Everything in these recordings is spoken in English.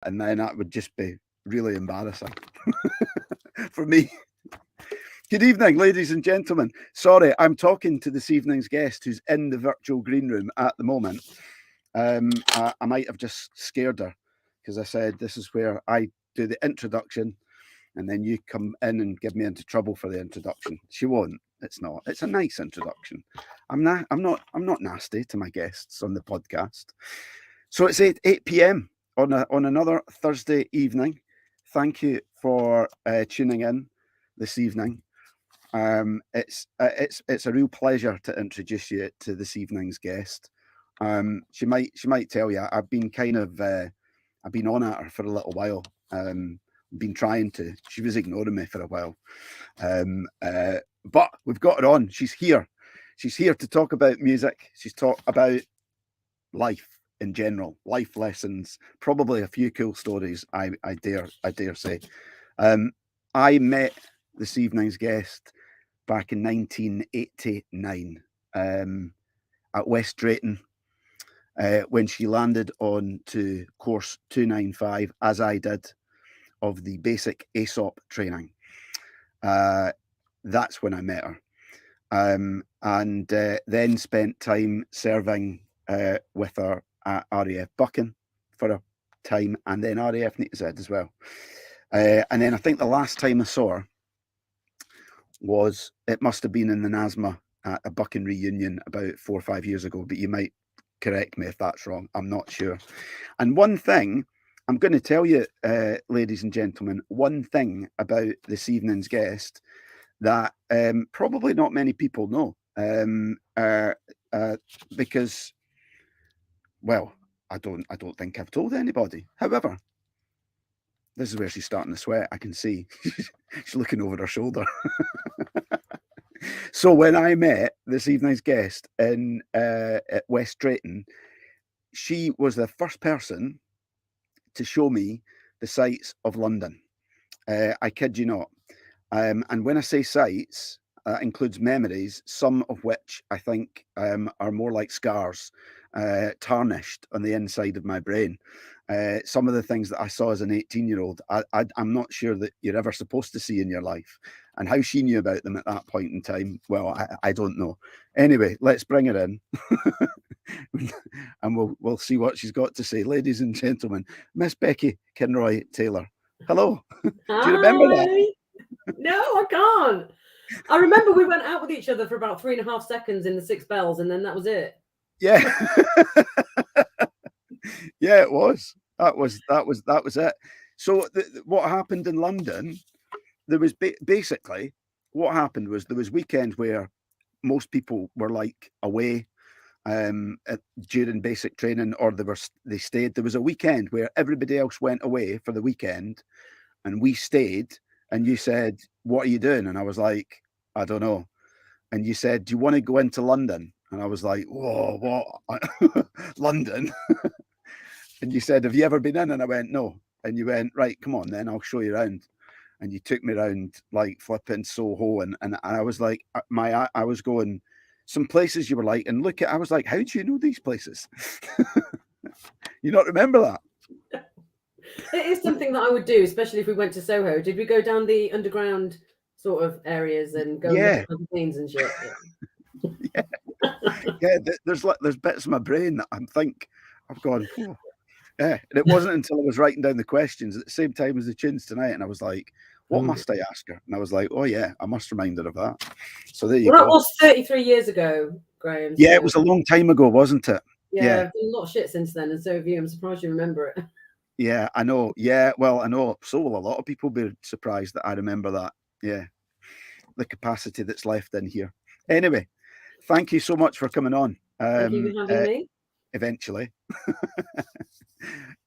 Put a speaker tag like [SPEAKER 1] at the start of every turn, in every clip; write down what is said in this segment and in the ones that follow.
[SPEAKER 1] and then that would just be really embarrassing for me. Good evening, ladies and gentlemen. Sorry, I'm talking to this evening's guest who's in the virtual green room at the moment. I might have just scared her because I said this is where I do the introduction and then you come in and give me into trouble for the introduction. She won't. It's not. It's a nice introduction. I'm not nasty to my guests on the podcast. So it's 8 p.m. on another Thursday evening. Thank you for tuning in this evening. It's a real pleasure to introduce you to this evening's guest. She might tell you I've been I've been on at her for a little while. Been trying to. She was ignoring me for a while, but we've got her on. She's here. She's here to talk about music. She's talk about life in general, life lessons, probably a few cool stories. I dare say. I met this evening's guest back in 1989 at West Drayton when she landed on to course 295, as I did, of the basic ASOP training. That's when I met her. And then spent time serving with her at RAF Buchan for a time, and then RAF Neatishead as well. And then I think the last time I saw her it must have been in the NASMA at a Buchan reunion about 4 or 5 years ago, but you might correct me if that's wrong. I'm not sure. And one thing I'm going to tell you, ladies and gentlemen, one thing about this evening's guest that probably not many people know, because, well, I don't think I've told anybody. However, this is where she's starting to sweat. I can see she's looking over her shoulder. So when I met this evening's guest at West Drayton, she was the first person to show me the sights of London. I kid you not. And when I say sights, that includes memories, some of which I think are more like scars, tarnished on the inside of my brain. Some of the things that I saw as an 18-year-old, I'm not sure that you're ever supposed to see in your life. And how she knew about them at that point in time, well, I don't know. Anyway, let's bring her in. And we'll see what she's got to say. Ladies and gentlemen, Miss Becky Kinroy Taylor. Hello. Do you remember that?
[SPEAKER 2] No, I can't. I remember we went out with each other for about 3.5 seconds in the Six Bells, and then that was it.
[SPEAKER 1] Yeah. Yeah, it was. That was it. So what happened in London, there was basically what happened was there was weekends where most people were like away during basic training, or they stayed. There was a weekend where everybody else went away for the weekend and we stayed, and you said, "What are you doing?" And I was like, "I don't know." And you said, "Do you want to go into London?" And I was like, "Whoa, what? London?" And you said, "Have you ever been in?" And I went, "No." And you went, "Right, come on then, I'll show you around." And you took me around like flipping Soho, and I was like, I was going some places you were like, and look at, I was like, "How do you know these places?" You not remember that?
[SPEAKER 2] It is something that I would do, especially if we went to Soho. Did we go down the underground sort of areas and go and look at magazines and shit?
[SPEAKER 1] Yeah. Yeah, there's bits of my brain that I've gone, "Oh." Yeah, and it wasn't until I was writing down the questions at the same time as the tunes tonight, and I was like, "What must I ask her?" And I was like, "Oh yeah, I must remind her of that." So there you go.
[SPEAKER 2] That was 33 years ago, Graham.
[SPEAKER 1] Yeah, it was a long time ago, wasn't it?
[SPEAKER 2] Yeah, I've done a lot of shit since then, and so have you. I'm surprised you remember it.
[SPEAKER 1] Yeah, I know. Yeah, well, I know. So will a lot of people be surprised that I remember that. Yeah, the capacity that's left in here. Anyway, thank you so much for coming on.
[SPEAKER 2] Thank you for having me.
[SPEAKER 1] Eventually.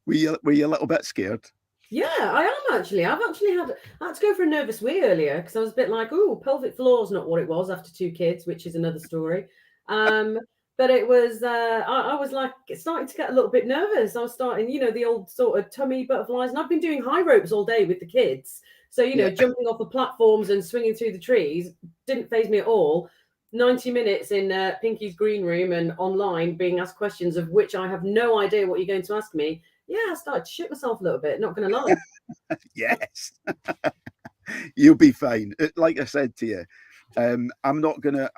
[SPEAKER 1] Were you a little bit scared?
[SPEAKER 2] Yeah, I am actually. I had to go for a nervous wee earlier because I was a bit like, "Oh, pelvic floor's not what it was after 2 kids," which is another story. But it was, I was like starting to get a little bit nervous. I was starting, the old sort of tummy butterflies, and I've been doing high ropes all day with the kids. So, jumping off the platforms and swinging through the trees didn't faze me at all. 90 minutes in Pinky's green room and online being asked questions of which I have no idea what you're going to ask me Yeah, I started to shit myself a little bit, not going to lie.
[SPEAKER 1] Yes. You'll be fine. Like I said to you, I'm not gonna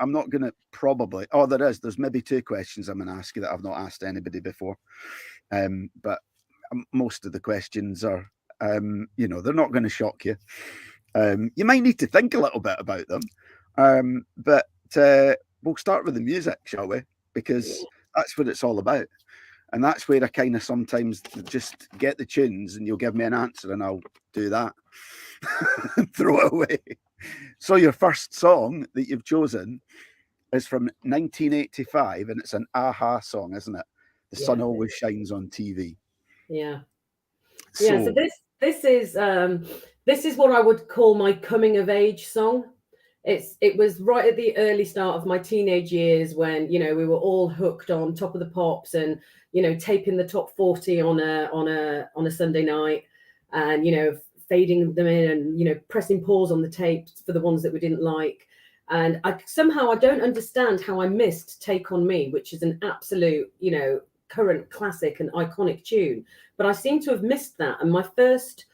[SPEAKER 1] probably. Oh, there's maybe two questions I'm gonna ask you that I've not asked anybody before. But most of the questions are, they're not going to shock you. You might need to think a little bit about them. But we'll start with the music, shall we? Because that's what it's all about. And that's where I kind of sometimes just get the tunes and you'll give me an answer and I'll do that and throw it away. So your first song that you've chosen is from 1985 and it's an Aha song, isn't it? The sun always shines on TV.
[SPEAKER 2] Yeah. So this is what I would call my coming of age song. It was right at the early start of my teenage years when, we were all hooked on Top of the Pops and, taping the top 40 on a Sunday night and, fading them in and, pressing pause on the tapes for the ones that we didn't like. And I don't understand how I missed Take On Me, which is an absolute, current classic and iconic tune. But I seem to have missed that. And my first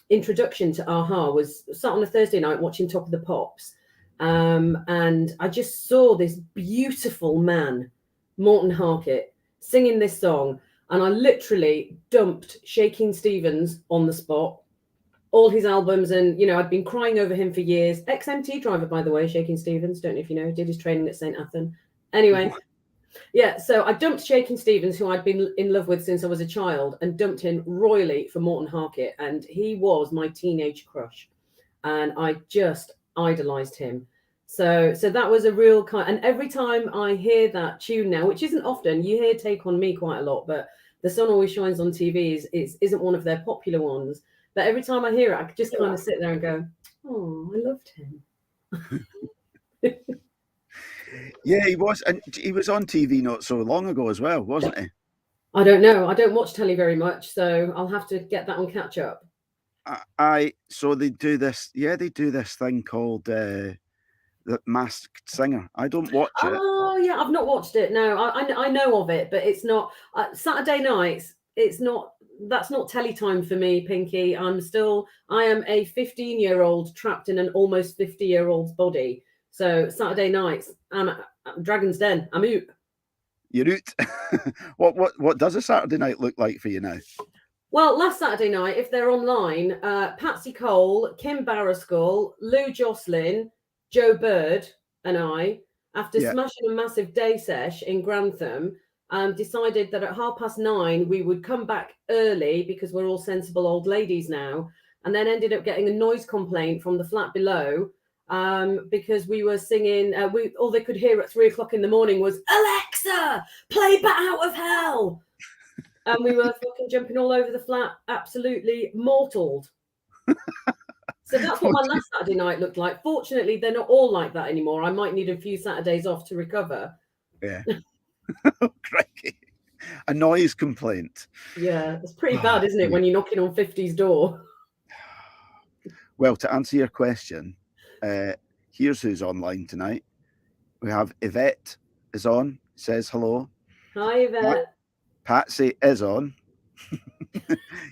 [SPEAKER 2] introduction to Aha was sat on a Thursday night watching Top of the Pops. And I just saw this beautiful man, Morton Harkett, singing this song. And I literally dumped Shakin' Stevens on the spot, all his albums. And, I'd been crying over him for years. Ex-MT driver, by the way, Shakin' Stevens. Don't know if you know, did his training at St. Athan. Anyway. Yeah, so I dumped Shakin' Stevens, who I'd been in love with since I was a child, and dumped him royally for Morton Harkett. And he was my teenage crush. And I just idolized him. So that was a real kind. And every time I hear that tune now, which isn't often, you hear Take On Me quite a lot, but The Sun Always Shines on TV isn't one of their popular ones. But every time I hear it, I could just kind of sit there and go, oh, I loved him.
[SPEAKER 1] Yeah, he was, and he was on TV not so long ago as well, wasn't he?
[SPEAKER 2] I don't know. I don't watch telly very much, so I'll have to get that on catch up.
[SPEAKER 1] So they do this. Yeah, they do this thing called the Masked Singer. I don't watch it.
[SPEAKER 2] Oh yeah, I've not watched it. No, I know of it, but it's not Saturday nights. It's not. That's not telly time for me, Pinky. I am a 15-year-old trapped in an almost 50-year-old's body. So Saturday nights, I'm Dragon's Den. I'm out.
[SPEAKER 1] You're out. What does a Saturday night look like for you now?
[SPEAKER 2] Well, last Saturday night, if they're online, Patsy Cole, Kim Barraskull, Lou Jocelyn, Joe Bird, and I, after smashing a massive day sesh in Grantham, decided that at 9:30 we would come back early because we're all sensible old ladies now, and then ended up getting a noise complaint from the flat below. Because we were singing, all they could hear at 3:00 in the morning was Alexa, play Bat Out of Hell, and we were fucking jumping all over the flat, absolutely mortaled. So that's what my last Saturday night looked like. Fortunately, they're not all like that anymore. I might need a few Saturdays off to recover.
[SPEAKER 1] Yeah. Crikey. A noise complaint.
[SPEAKER 2] Yeah, it's pretty bad, isn't it, when you're knocking on 50's door?
[SPEAKER 1] Well, to answer your question, here's who's online tonight. We have Yvette is on, says hello.
[SPEAKER 2] Hi, Yvette.
[SPEAKER 1] Patsy is on.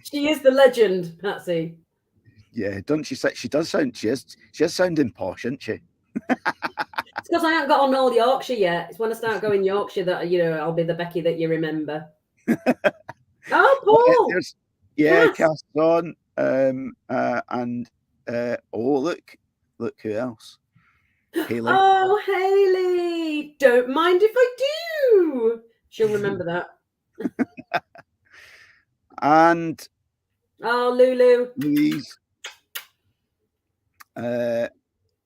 [SPEAKER 2] She is the legend, Patsy.
[SPEAKER 1] Yeah, doesn't she? She does sound. She is sounding posh, isn't she?
[SPEAKER 2] It's because I haven't got on old Yorkshire yet. It's when I start going Yorkshire that I'll be the Becky that you remember. Oh, Paul.
[SPEAKER 1] Cass on. And look who else? Hayley.
[SPEAKER 2] Oh, Hayley. Don't mind if I do. She'll remember that.
[SPEAKER 1] And
[SPEAKER 2] Lulu.
[SPEAKER 1] Louise.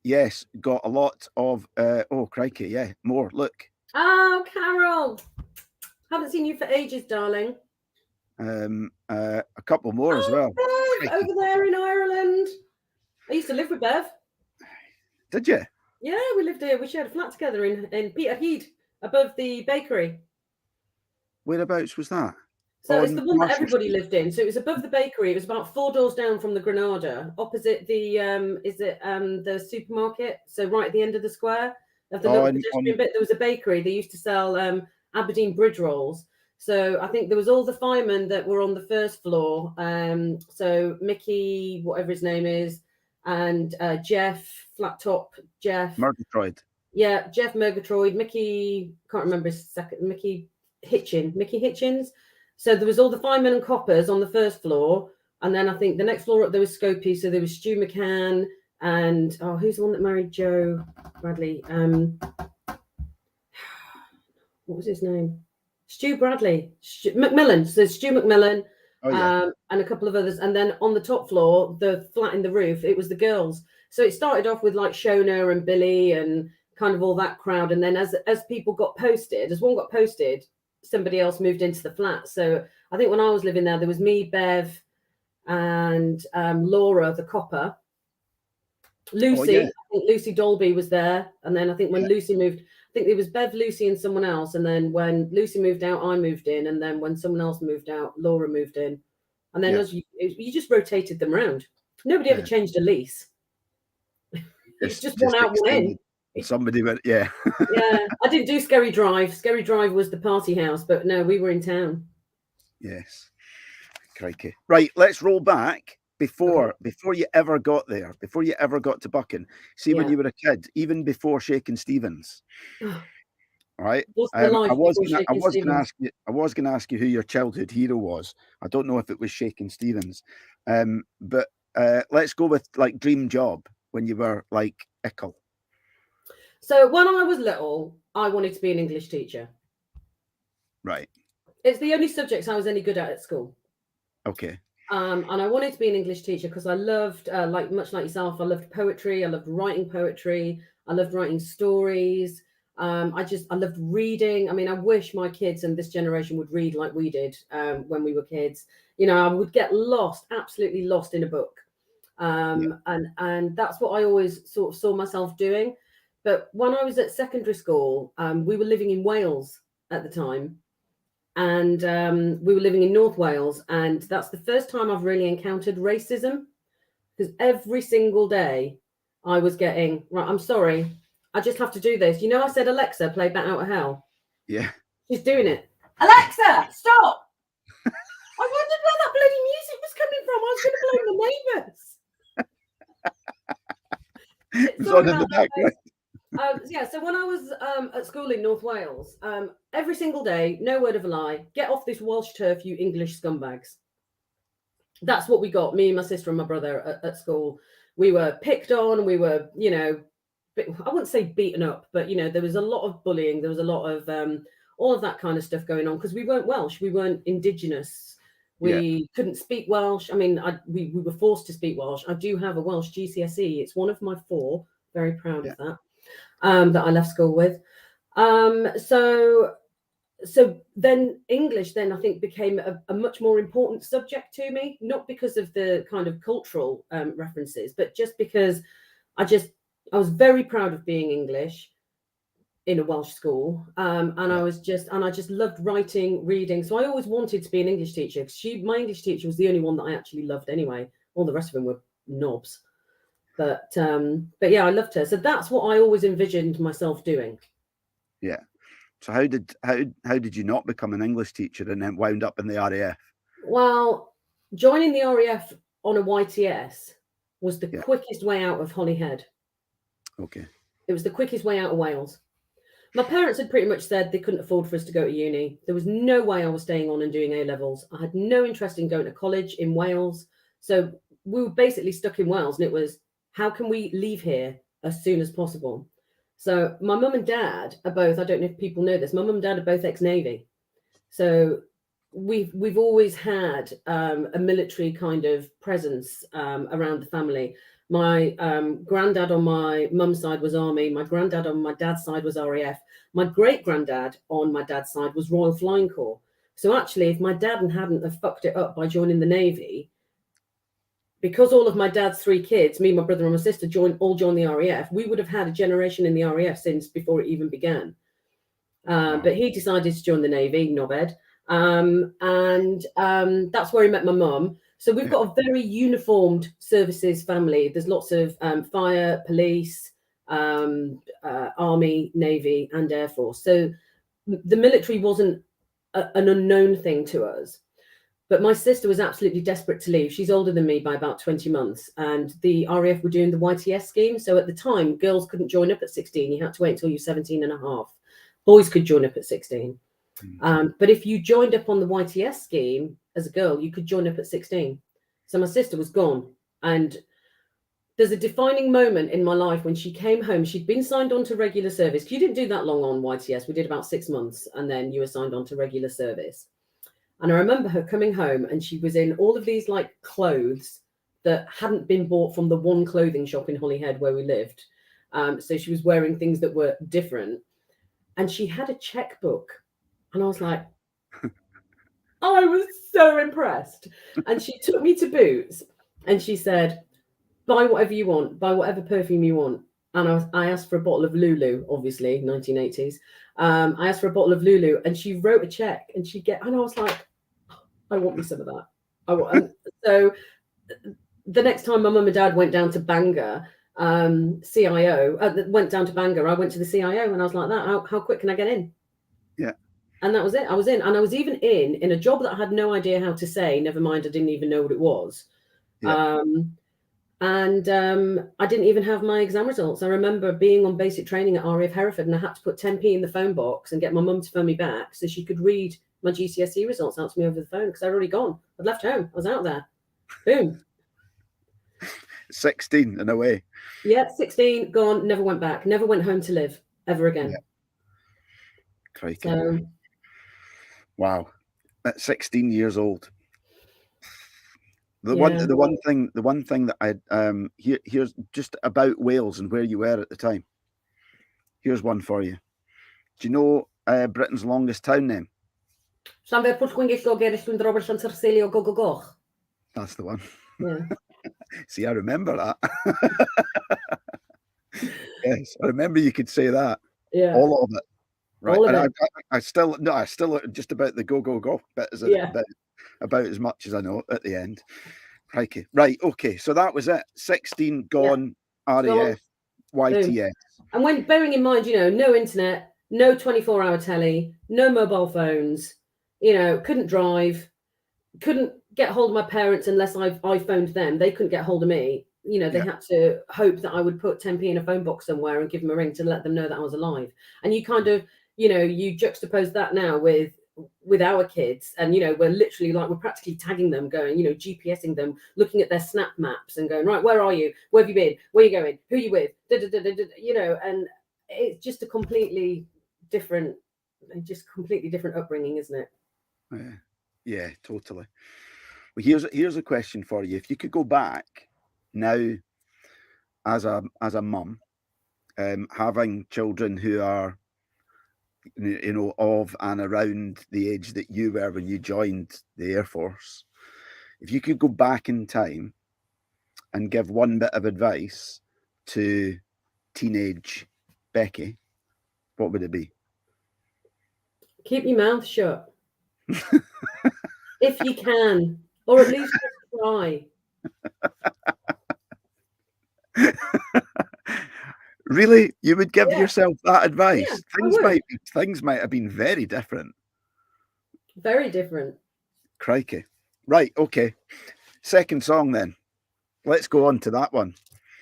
[SPEAKER 1] Yes, got a lot of crikey, yeah, more. Look.
[SPEAKER 2] Oh, Carol. Haven't seen you for ages, darling.
[SPEAKER 1] A couple more as well.
[SPEAKER 2] Bev, over there in Ireland. I used to live with Bev.
[SPEAKER 1] Did you?
[SPEAKER 2] Yeah, we lived here. We shared a flat together in Peterhead, above the bakery.
[SPEAKER 1] Whereabouts was that?
[SPEAKER 2] So it's the one that everybody lived in. So it was above the bakery. It was about 4 doors down from the Granada, opposite the the supermarket. So right at the end of the square of the little pedestrian bit, there was a bakery. They used to sell Aberdeen bridge rolls. So I think there was all the firemen that were on the first floor. So Mickey, whatever his name is, and Jeff, Flat Top Jeff.
[SPEAKER 1] Murgatroyd.
[SPEAKER 2] Yeah, Jeff Murgatroyd, Mickey, can't remember his second, Mickey Hitchens. So there was all the firemen and coppers on the first floor. And then I think the next floor up there was Scopey. So there was Stu McCann and, who's the one that married Joe Bradley? What was his name? Stu Bradley. Macmillan. So Stu McMillan.
[SPEAKER 1] Oh, yeah.
[SPEAKER 2] And a couple of others. And then on the top floor, the flat in the roof, it was the girls. So it started off with like Shona and Billy and kind of all that crowd. And then as people got posted, as one got posted, somebody else moved into the flat. So I think when I was living there was me, Bev, and Laura, the copper. Lucy, I think Lucy Dolby was there. And then I think when Lucy moved, I think it was Bev, Lucy, and someone else. And then when Lucy moved out, I moved in. And then when someone else moved out, Laura moved in. And then as you just rotated them around. Nobody ever changed a lease. It's just one out, one in.
[SPEAKER 1] Somebody went, yeah.
[SPEAKER 2] Yeah, I didn't do Scary Drive. Scary Drive was the party house, but no, we were in town.
[SPEAKER 1] Yes. Crikey. Right, let's roll back before you ever got there, before you ever got to Buchan. See, when you were a kid, even before Shakin' Stevens. All right. I was going to ask you who your childhood hero was. I don't know if it was Shakin' Stevens. But let's go with like dream job when you were like ickle.
[SPEAKER 2] So when I was little, I wanted to be an English teacher.
[SPEAKER 1] Right.
[SPEAKER 2] It's the only subjects I was any good at school.
[SPEAKER 1] Okay.
[SPEAKER 2] And I wanted to be an English teacher because I loved, much like yourself, I loved poetry. I loved writing poetry. I loved writing stories. I loved reading. I mean, I wish my kids and this generation would read like we did when we were kids. You know, I would get lost, absolutely lost in a book. And that's what I always sort of saw myself doing. But when I was at secondary school, we were living in Wales at the time. And we were living in North Wales. And that's the first time I've really encountered racism. Because every single day I was getting, right, I'm sorry, I just have to do this. You know, I said, Alexa, play Bat Out of Hell.
[SPEAKER 1] Yeah.
[SPEAKER 2] She's doing it. Alexa, stop. I wondered where that bloody music was coming from. I was going to blame the neighbours.
[SPEAKER 1] It was on in the background.
[SPEAKER 2] So when I was at school in North Wales, every single day, no word of a lie, get off this Welsh turf, you English scumbags. That's what we got, me, my sister and my brother at school. We were picked on, we were, you know, I wouldn't say beaten up, but, you know, there was a lot of bullying. There was a lot of all of that kind of stuff going on because we weren't Welsh. We weren't Indigenous. We couldn't speak Welsh. I mean, we were forced to speak Welsh. I do have a Welsh GCSE. It's one of my 4. Very proud of that. That I left school with. So then English then I think became a much more important subject to me, not because of the kind of cultural references, but just because I was very proud of being English in a Welsh school. And I just loved writing, reading. So I always wanted to be an English teacher. My English teacher was the only one that I actually loved anyway. All the rest of them were knobs. But yeah, I loved her. So that's what I always envisioned myself doing. Yeah.
[SPEAKER 1] So how did you not become an English teacher and then wound up in the RAF?
[SPEAKER 2] Well, joining the RAF on a YTS was the quickest way out of Holyhead.
[SPEAKER 1] Okay.
[SPEAKER 2] It was the quickest way out of Wales. My parents had pretty much said they couldn't afford for us to go to uni. There was no way I was staying on and doing A-levels. I had no interest in going to college in Wales. So we were basically stuck in Wales, and it was, how can we leave here as soon as possible? So my mum and dad are both, I don't know if people know this, my mum and dad are both ex-Navy. So we've always had a military kind of presence around the family. My granddad on my mum's side was Army. My granddad on my dad's side was RAF. My great-granddad on my dad's side was Royal Flying Corps. So actually, if my dad hadn't have fucked it up by joining the Navy, because all of my dad's 3 kids, me, my brother and my sister, all joined the RAF, we would have had a generation in the RAF since before it even began. But he decided to join the Navy, knobhead. And that's where he met my mum. So we've got a very uniformed services family. There's lots of fire, police, Army, Navy, and Air Force. So the military wasn't an unknown thing to us. But my sister was absolutely desperate to leave. She's older than me by about 20 months. And the RAF were doing the YTS scheme. So at the time, girls couldn't join up at 16. You had to wait until you're 17 and a half. Boys could join up at 16. But if you joined up on the YTS scheme as a girl, you could join up at 16. So my sister was gone. And there's a defining moment in my life when she came home. She'd been signed on to regular service. You didn't do that long on YTS. We did about 6 months, and then you were signed on to regular service. And I remember her coming home, and she was in all of these like clothes that hadn't been bought from the one clothing shop in Holyhead where we lived. So she was wearing things that were different. And she had a checkbook. And I was like, I was so impressed. And she took me to Boots, and she said, buy whatever you want, buy whatever perfume you want. And I asked for a bottle of Lulu, obviously, 1980s. I asked for a bottle of Lulu, and she wrote a check, and and I was like, I want me some of that. And so the next time my mum and dad went down to Bangor, went down to Bangor, I went to the CIO, and I was like, how quick can I get in?
[SPEAKER 1] Yeah.
[SPEAKER 2] And that was it. I was in, and I was even in a job that I had no idea how to say, never mind, I didn't even know what it was.
[SPEAKER 1] Yeah.
[SPEAKER 2] I didn't even have my exam results. I remember being on basic training at RAF Hereford, and I had to put 10p in the phone box and get my mum to phone me back so she could read my GCSE results out to me over the phone, because I'd already gone. I'd left home. I was out there. Boom.
[SPEAKER 1] 16 and away.
[SPEAKER 2] Yeah, 16, gone, never went back, never went home to live ever again.
[SPEAKER 1] Yeah. Crikey.
[SPEAKER 2] So,
[SPEAKER 1] wow. At 16 years old. The one thing that I here's just about Wales and where you were at the time. Here's one for you. Do you know Britain's longest town name? That's the one.
[SPEAKER 2] Yeah.
[SPEAKER 1] See, I remember that. Yes, I remember you could say that.
[SPEAKER 2] Yeah.
[SPEAKER 1] All of it. Right.
[SPEAKER 2] All of
[SPEAKER 1] and
[SPEAKER 2] it.
[SPEAKER 1] I still just about the go bit as about as much as I know at the end. Crikey. Right, okay. So that was it. 16 gone, RAF, YTS.
[SPEAKER 2] And when bearing in mind, no internet, no 24-hour telly, no mobile phones, couldn't drive, couldn't get hold of my parents unless I phoned them. They couldn't get hold of me. They had to hope that I would put 10p in a phone box somewhere and give them a ring to let them know that I was alive. And you kind of, you juxtapose that now with our kids, and we're literally we're practically tagging them, going, GPSing them, looking at their snap maps and going, right, where are you? Where have you been? Where are you going? Who are you with? And it's just a completely different upbringing, isn't it?
[SPEAKER 1] Yeah, totally. Well, here's a question for you. If you could go back now as a mum, having children who are of and around the age that you were when you joined the Air Force, if you could go back in time and give one bit of advice to teenage Becky, what would it be?
[SPEAKER 2] Keep your mouth shut. If you can, or at least try.
[SPEAKER 1] Really? You would give yourself that advice?
[SPEAKER 2] Yeah,
[SPEAKER 1] things might have been very different.
[SPEAKER 2] Very different.
[SPEAKER 1] Crikey. Right, okay. Second song then. Let's go on to that one.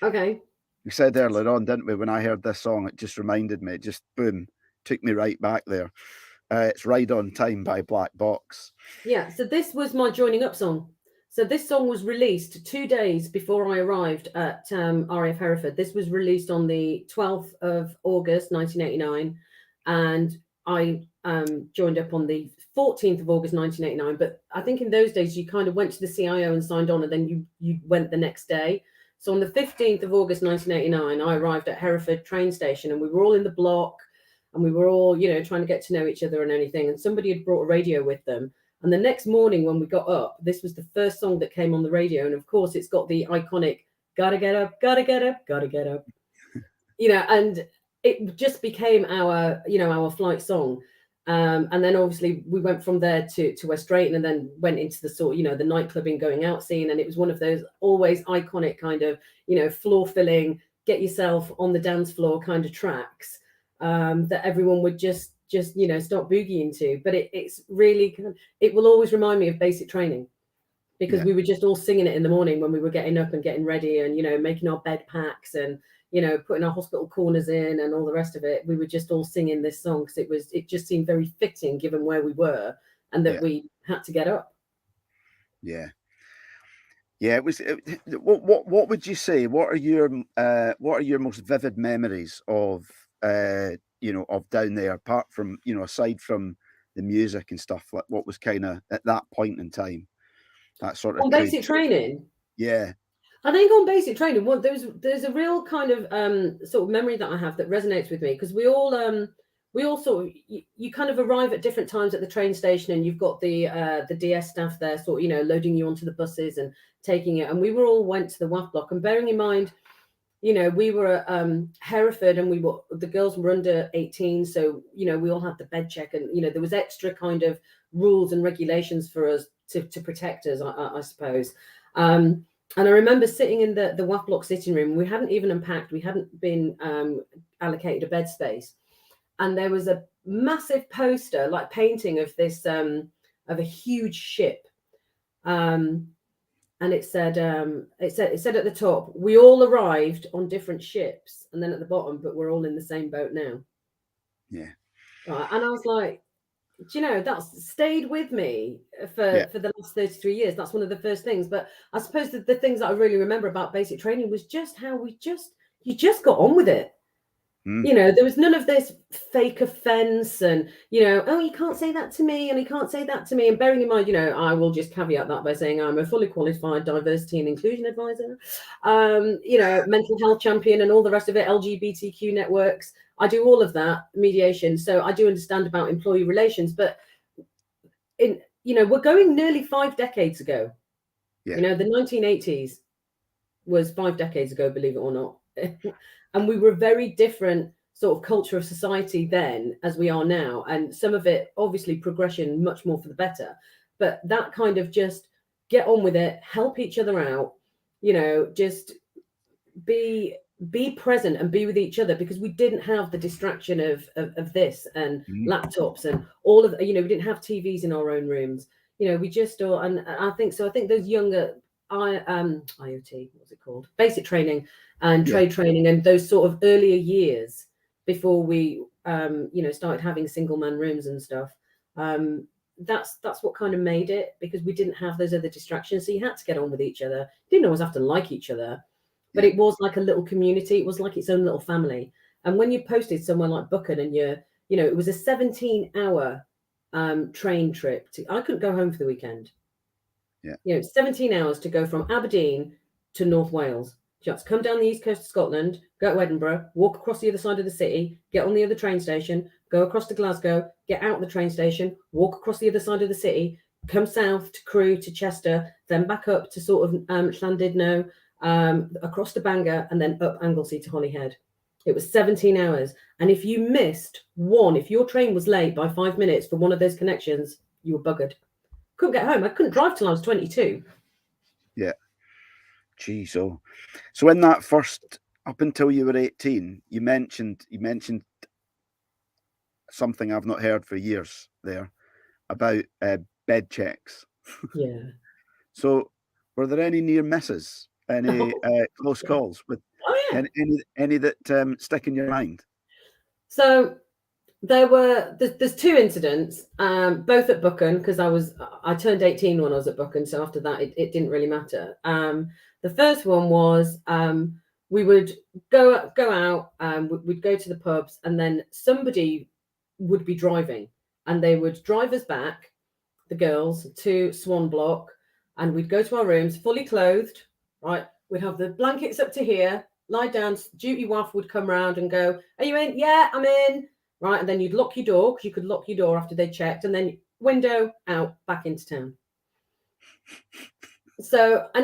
[SPEAKER 2] Okay.
[SPEAKER 1] We said earlier on, didn't we, when I heard this song, it just reminded me, boom, took me right back there. It's Ride on Time by Black Box.
[SPEAKER 2] Yeah, so this was my joining up song. So this song was released 2 days before I arrived at RAF Hereford. This was released on the 12th of August, 1989. And I joined up on the 14th of August, 1989. But I think in those days, you kind of went to the CIO and signed on, and then you went the next day. So on the 15th of August, 1989, I arrived at Hereford train station, and we were all in the block, and we were all, trying to get to know each other and anything. And somebody had brought a radio with them. And the next morning when we got up, this was the first song that came on the radio. And of course, it's got the iconic, gotta get up, gotta get up, gotta get up. And it just became our flight song. And then obviously we went from there to West Drayton, and then went into the sort, the nightclubbing, going out scene. And it was one of those always iconic kind of, floor filling, get yourself on the dance floor kind of tracks that everyone would just just, you know, start boogieing to. But it's really, it will always remind me of basic training, because we were just all singing it in the morning when we were getting up and getting ready, and, you know, making our bed packs, and, you know, putting our hospital corners in and all the rest of it. We were just all singing this song because it just seemed very fitting given where we were and that we had to get up.
[SPEAKER 1] Yeah. Yeah, it was. What would you say? What are your most vivid memories of you know, of down there, apart from, you know, aside from the music and stuff? Like, what was kind of at that point in time, that sort of
[SPEAKER 2] On basic training?
[SPEAKER 1] Yeah.
[SPEAKER 2] I think on basic training, there's a real kind of sort of memory that I have that resonates with me, because we all sort of, you kind of arrive at different times at the train station, and you've got the DS staff there, sort of, you know, loading you onto the buses and taking it. And we went to the WAF block, and bearing in mind, you know, we were at Hereford, and the girls were under 18, so, you know, we all had the bed check, and, you know, there was extra kind of rules and regulations for us to protect us, I suppose. And I remember sitting in the WAF block sitting room. We hadn't even unpacked. We hadn't been allocated a bed space. And there was a massive poster, like painting of this, of a huge ship. And it said at the top, we all arrived on different ships. And then at the bottom, but we're all in the same boat now.
[SPEAKER 1] Yeah.
[SPEAKER 2] Right. And I was like, do you know, that's stayed with me for the last 33 years. That's one of the first things. But I suppose that the things that I really remember about basic training was just how you just got on with it. You know, there was none of this fake offense and, you know, oh, you can't say that to me and you can't say that to me. And bearing in mind, you know, I will just caveat that by saying I'm a fully qualified diversity and inclusion advisor, you know, mental health champion and all the rest of it, LGBTQ networks. I do all of that mediation. So I do understand about employee relations, but you know, we're going nearly 5 decades ago. You know, the 1980s was 5 decades ago, believe it or not. And we were very different sort of culture of society then as we are now. And some of it, obviously, progression much more for the better. But that kind of just get on with it, help each other out, you know, just be present and be with each other, because we didn't have the distraction of this and laptops and all of, you know, we didn't have TVs in our own rooms. You know, we just all, and I think those younger IoT, what's it called? Basic training and trade training, and those sort of earlier years before we, you know, started having single man rooms and stuff. That's what kind of made it, because we didn't have those other distractions. So you had to get on with each other. You didn't always have to like each other, but it was like a little community. It was like its own little family. And when you posted somewhere like Buchan, and you know, it was a 17-hour train trip. I couldn't go home for the weekend.
[SPEAKER 1] Yeah.
[SPEAKER 2] You know, 17 hours to go from Aberdeen to North Wales. You have to come down the east coast of Scotland, go to Edinburgh, walk across the other side of the city, get on the other train station, go across to Glasgow, get out the train station, walk across the other side of the city, come south to Crewe, to Chester, then back up to sort of Llandudno, across to Bangor, and then up Anglesey to Holyhead. It was 17 hours. And if you missed one, if your train was late by 5 minutes for one of those connections, you were buggered. Couldn't get home. I couldn't drive till I was 22.
[SPEAKER 1] Yeah. Gee, so in that first, up until you were 18, you mentioned something I've not heard for years there about bed checks.
[SPEAKER 2] Yeah.
[SPEAKER 1] So were there any near misses, any close calls with any that stick in your mind?
[SPEAKER 2] So there's 2 incidents, both at Buchan, because I turned 18 when I was at Buchan, so after that it didn't really matter. The first one was we would go out, we'd go to the pubs, and then somebody would be driving, and they would drive us back, the girls, to Swan Block, and we'd go to our rooms fully clothed, right? We'd have the blankets up to here, lie down, duty waff would come round and go, are you in? Yeah, I'm in. Right, and then you'd lock your door, because you could lock your door after they checked, and then window out, back into town. So I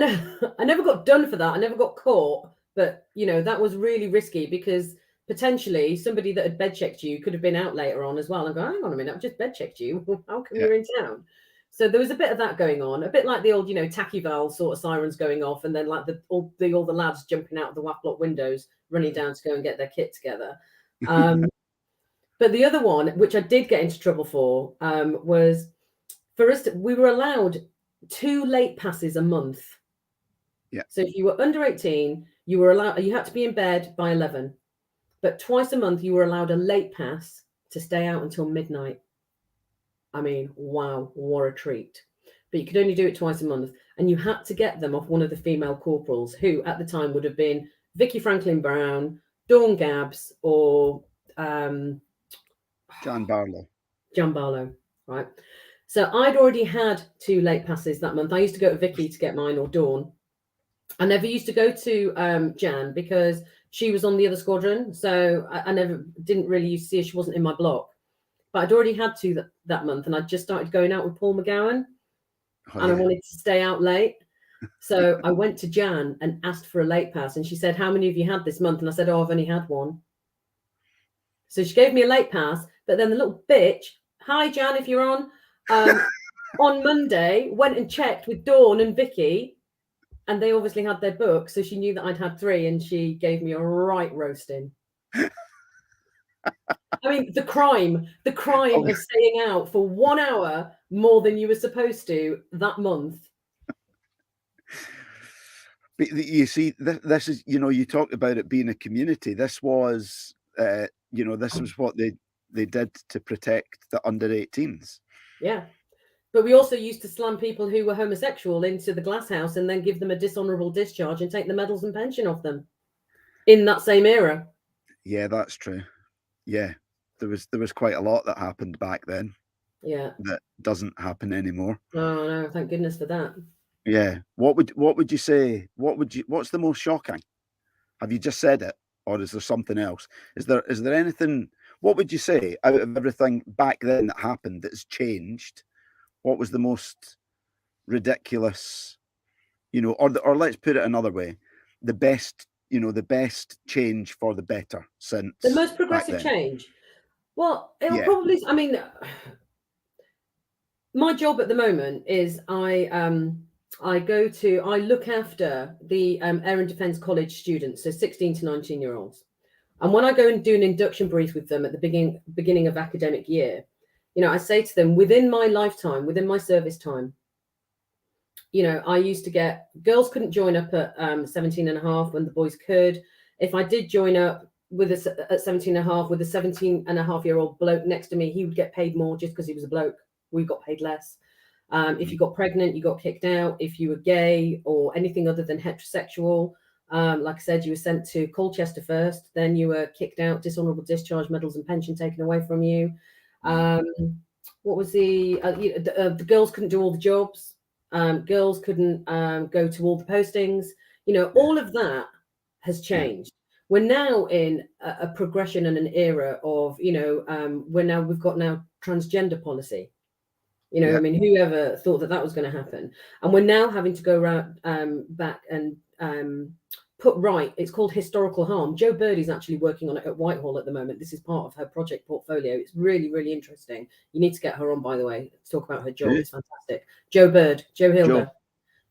[SPEAKER 2] never got done for that. I never got caught, but, you know, that was really risky, because potentially somebody that had bed checked you could have been out later on as well and go, hang on a minute, I've just bed checked you. How come you're in town? So there was a bit of that going on, a bit like the old, you know, tachyval sort of sirens going off, and then like all the lads jumping out of the WAF block windows, running down to go and get their kit together. But the other one, which I did get into trouble for, was for us. We were allowed 2 late passes a month.
[SPEAKER 1] Yeah.
[SPEAKER 2] So if you were under 18, you were allowed. You had to be in bed by 11. But twice a month, you were allowed a late pass to stay out until midnight. I mean, wow, what a treat. But you could only do it twice a month. And you had to get them off one of the female corporals, who at the time would have been Vicky Franklin Brown, Dawn Gabbs, or
[SPEAKER 1] Jan Barlow.
[SPEAKER 2] Jan Barlow, right? So I'd already had 2 late passes that month. I used to go to Vicky to get mine, or Dawn. I never used to go to Jan because she was on the other squadron. So I never didn't really used to see her. She wasn't in my block. But I'd already had 2 that month, and I'd just started going out with Paul McGowan, and I wanted to stay out late. So I went to Jan and asked for a late pass, and she said, "How many have you had this month?" And I said, "Oh, I've only had 1." So she gave me a late pass, but then the little bitch, hi Jan, if you're on Monday, went and checked with Dawn and Vicky, and they obviously had their book, so she knew that I'd had 3, and she gave me a right roasting. I mean, the crime of staying out for 1 hour more than you were supposed to that month.
[SPEAKER 1] But you see, this is, you talked about it being a community. This was, this was what they did to protect the under 18s.
[SPEAKER 2] Yeah. But we also used to slam people who were homosexual into the glass house and then give them a dishonourable discharge and take the medals and pension off them in that same era.
[SPEAKER 1] Yeah, that's true. Yeah, there was quite a lot that happened back then.
[SPEAKER 2] Yeah.
[SPEAKER 1] That doesn't happen anymore.
[SPEAKER 2] Oh no, thank goodness for that.
[SPEAKER 1] Yeah. What would you say? What's the most shocking? Have you just said it, or is there something else? Is there anything? What would you say out of everything back then that happened that's changed? What was the most ridiculous? Or let's put it another way: the best change for the better since
[SPEAKER 2] the most progressive change. Well, it'll probably. I mean, my job at the moment is I look after the Air and Defence College students, so 16 to 19-year-olds. And when I go and do an induction brief with them at the beginning of academic year, I say to them, within my lifetime, within my service time, I used to get, girls couldn't join up at 17 and a half when the boys could. If I did join up at 17 and a half with a 17 and a half-year-old bloke next to me, he would get paid more just because he was a bloke. We got paid less. If you got pregnant, you got kicked out. If you were gay or anything other than heterosexual, like I said, you were sent to Colchester first, then you were kicked out, dishonourable discharge, medals and pension taken away from you. What was the girls couldn't do all the jobs. Girls couldn't go to all the postings. All of that has changed. We're now in a progression and an era of, we've got now transgender policy. I mean, whoever thought that was going to happen? And we're now having to go around back and put right. It's called historical harm. Jo Birdie's actually working on it at Whitehall at the moment. This is part of her project portfolio. It's really, really interesting. You need to get her on, by the way, to talk about her job. It's fantastic. Jo Bird, Jo Hilda.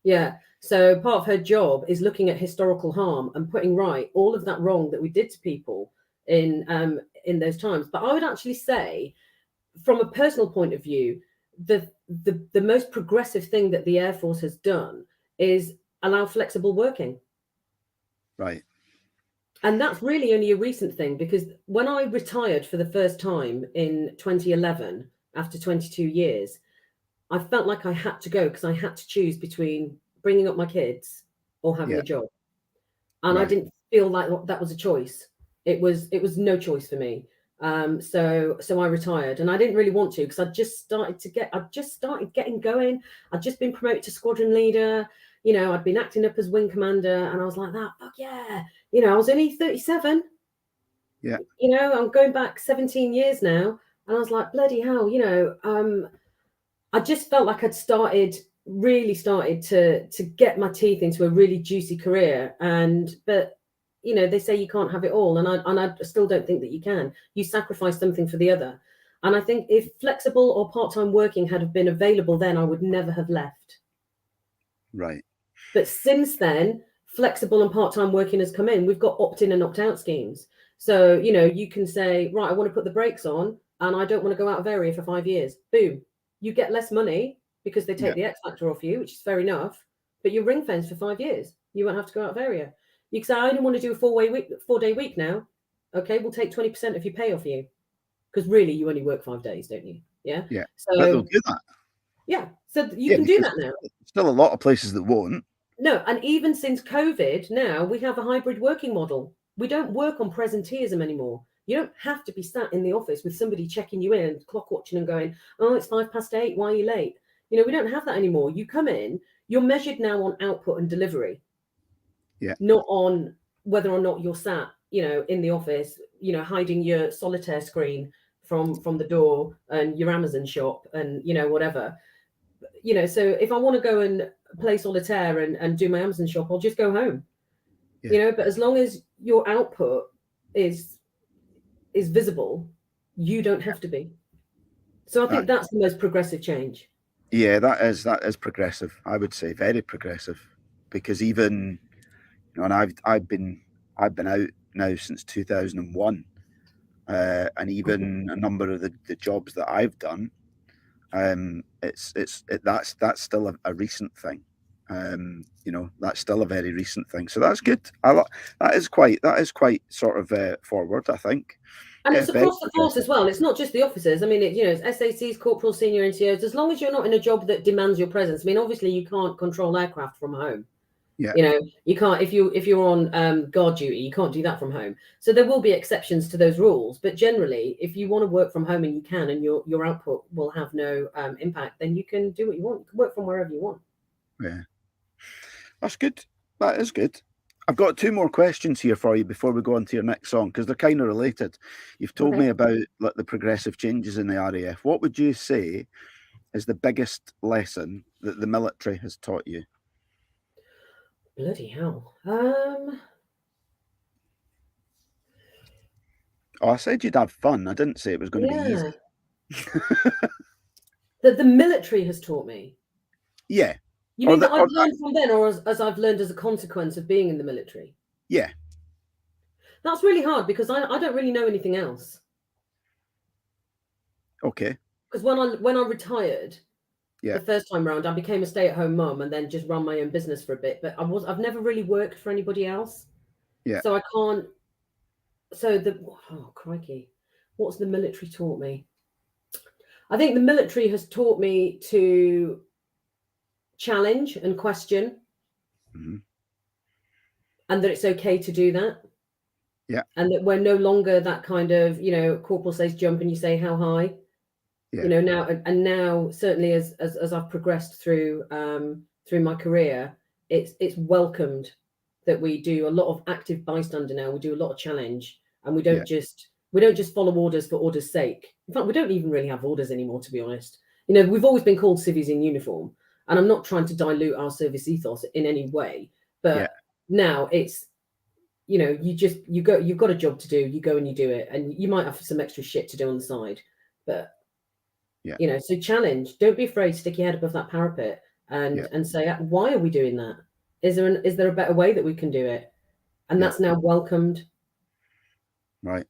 [SPEAKER 2] Yeah. So part of her job is looking at historical harm and putting right all of that wrong that we did to people in those times. But I would actually say, from a personal point of view, the most progressive thing that the Air Force has done is allow flexible working.
[SPEAKER 1] Right.
[SPEAKER 2] And that's really only a recent thing, because when I retired for the first time in 2011, after 22 years, I felt like I had to go because I had to choose between bringing up my kids or having a job. And I didn't feel like that was a choice. It was no choice for me. So I retired, and I didn't really want to, because I just started getting going. I'd just been promoted to squadron leader. I'd been acting up as wing commander, and I was like, that, fuck yeah. I was only 37.
[SPEAKER 1] Yeah.
[SPEAKER 2] I'm going back 17 years now, and I was like, bloody hell, I just felt like I'd really started to get my teeth into a really juicy career. But they say you can't have it all. And I still don't think that you can. You sacrifice something for the other. And I think if flexible or part-time working had been available then, I would never have left.
[SPEAKER 1] Right.
[SPEAKER 2] But since then, flexible and part-time working has come in. We've got opt-in and opt-out schemes. So, you can say, right, I want to put the brakes on and I don't want to go out of area for 5 years. Boom. You get less money because they take the X factor off you, which is fair enough, but you're ring fenced for 5 years. You won't have to go out of area. You can say, I only want to do a 4-day week now. Okay, we'll take 20% of your pay off you. Because really, you only work 5 days, don't you? Yeah.
[SPEAKER 1] Yeah.
[SPEAKER 2] So
[SPEAKER 1] but they'll do that.
[SPEAKER 2] Yeah. So you can do that now.
[SPEAKER 1] Still a lot of places that won't.
[SPEAKER 2] No, and even since COVID, now we have a hybrid working model. We don't work on presenteeism anymore. You don't have to be sat in the office with somebody checking you in, clock watching and going, oh, it's 8:05. Why are you late? We don't have that anymore. You come in, you're measured now on output and delivery.
[SPEAKER 1] Yeah.
[SPEAKER 2] Not on whether or not you're sat, in the office, hiding your solitaire screen from the door and your Amazon shop and, whatever. So if I want to go and play solitaire and do my Amazon shop, I'll just go home.
[SPEAKER 1] Yeah.
[SPEAKER 2] But as long as your output is visible, you don't have to be. So I think that's the most progressive change.
[SPEAKER 1] Yeah, that is progressive. I would say very progressive, because even, and I've been out now since 2001, and even a number of the jobs that I've done, that's still a recent thing. That's still a very recent thing. So that's good. That is quite sort of forward, I think.
[SPEAKER 2] And it's across the force as well. It's not just the officers. I mean, it's SACs, corporals, senior NCOs. As long as you're not in a job that demands your presence. I mean, obviously, you can't control aircraft from home.
[SPEAKER 1] Yeah.
[SPEAKER 2] You can't if you're on guard duty, you can't do that from home. So there will be exceptions to those rules. But generally, if you want to work from home and you can, and your output will have no impact, then you can do what you want. You can work from wherever you want.
[SPEAKER 1] Yeah, that's good. That is good. I've got 2 more questions here for you before we go on to your next song, because they're kind of related. You've told me about the progressive changes in the RAF. What would you say is the biggest lesson that the military has taught you?
[SPEAKER 2] Bloody hell.
[SPEAKER 1] Oh, I said you'd have fun. I didn't say it was going to be easy.
[SPEAKER 2] That the military has taught me.
[SPEAKER 1] Yeah.
[SPEAKER 2] You mean that I've learned from them, or as I've learned as a consequence of being in the military?
[SPEAKER 1] Yeah.
[SPEAKER 2] That's really hard, because I don't really know anything else.
[SPEAKER 1] Okay.
[SPEAKER 2] Because when I retired, the first time round, I became a stay-at-home mum and then just run my own business for a bit. But I've never really worked for anybody else.
[SPEAKER 1] Yeah.
[SPEAKER 2] So I can't. So crikey, what's the military taught me? I think the military has taught me to challenge and question, and that it's okay to do that.
[SPEAKER 1] Yeah.
[SPEAKER 2] And that we're no longer that kind of, corporal says jump and you say how high.
[SPEAKER 1] Yeah.
[SPEAKER 2] Now certainly as I've progressed through my career, it's welcomed that we do a lot of active bystander now. We do a lot of challenge, and we don't just follow orders for orders' sake. In fact, we don't even really have orders anymore, to be honest. We've always been called civvies in uniform, and I'm not trying to dilute our service ethos in any way, but now it's, you've got a job to do, you go and you do it, and you might have some extra shit to do on the side, but so challenge. Don't be afraid to stick your head above that parapet and say, why are we doing that? Is there a better way that we can do it? And that's now welcomed.
[SPEAKER 1] Right.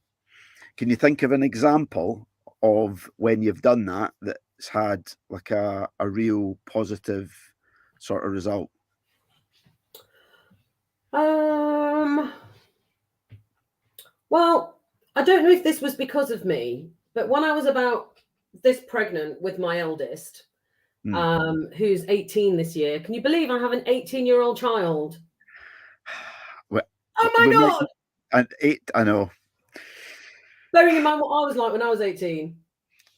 [SPEAKER 1] Can you think of an example of when you've done that that's had like a real positive sort of result?
[SPEAKER 2] Well, I don't know if this was because of me, but when I was about this pregnant with my eldest, who's 18 this year, can you believe I have an 18-year-old child? Oh my God!
[SPEAKER 1] And 8, I know.
[SPEAKER 2] Bearing in mind what I was like when I was 18.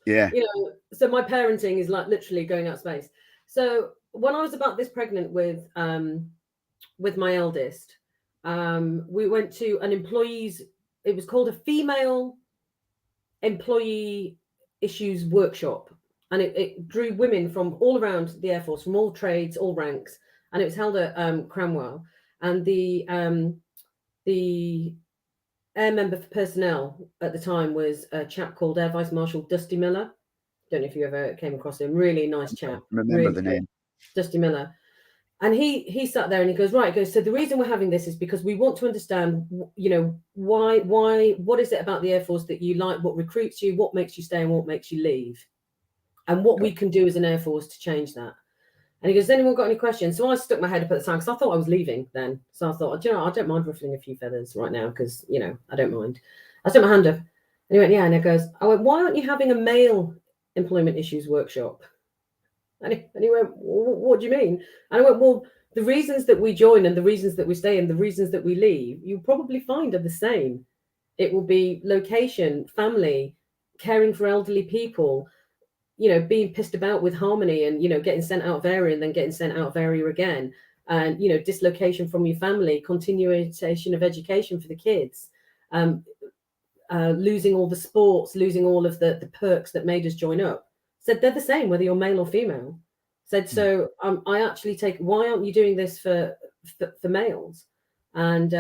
[SPEAKER 1] Yeah.
[SPEAKER 2] So my parenting is like literally going out space. So when I was about this pregnant with my eldest, we went to an employees. It was called a female employee issues workshop, and it drew women from all around the Air Force, from all trades, all ranks, and it was held at Cranwell. And the air member for personnel at the time was a chap called Air Vice Marshal Dusty Miller. Don't know if you ever came across him. Really nice chap.
[SPEAKER 1] Remember the name.
[SPEAKER 2] Dusty Miller. And he sat there and he goes, right, he goes, so the reason we're having this is because we want to understand, why, what is it about the Air Force that you like, what recruits you, what makes you stay and what makes you leave, and what we can do as an Air Force to change that. And he goes, has anyone got any questions? So I stuck my head up at the time because I thought I was leaving then. So I thought, I don't mind ruffling a few feathers right now because, I don't mind. I stuck my hand up and he went, yeah. And I went, why aren't you having a male employment issues workshop? And he went, what do you mean? And I went, well, the reasons that we join and the reasons that we stay and the reasons that we leave, you'll probably find are the same. It will be location, family, caring for elderly people, being pissed about with harmony and, getting sent out of area and then getting sent out of area again. And, dislocation from your family, continuation of education for the kids, losing all the sports, losing all of the perks that made us join up. Said they're the same whether you're male or female. Said, so I actually why aren't you doing this for males? And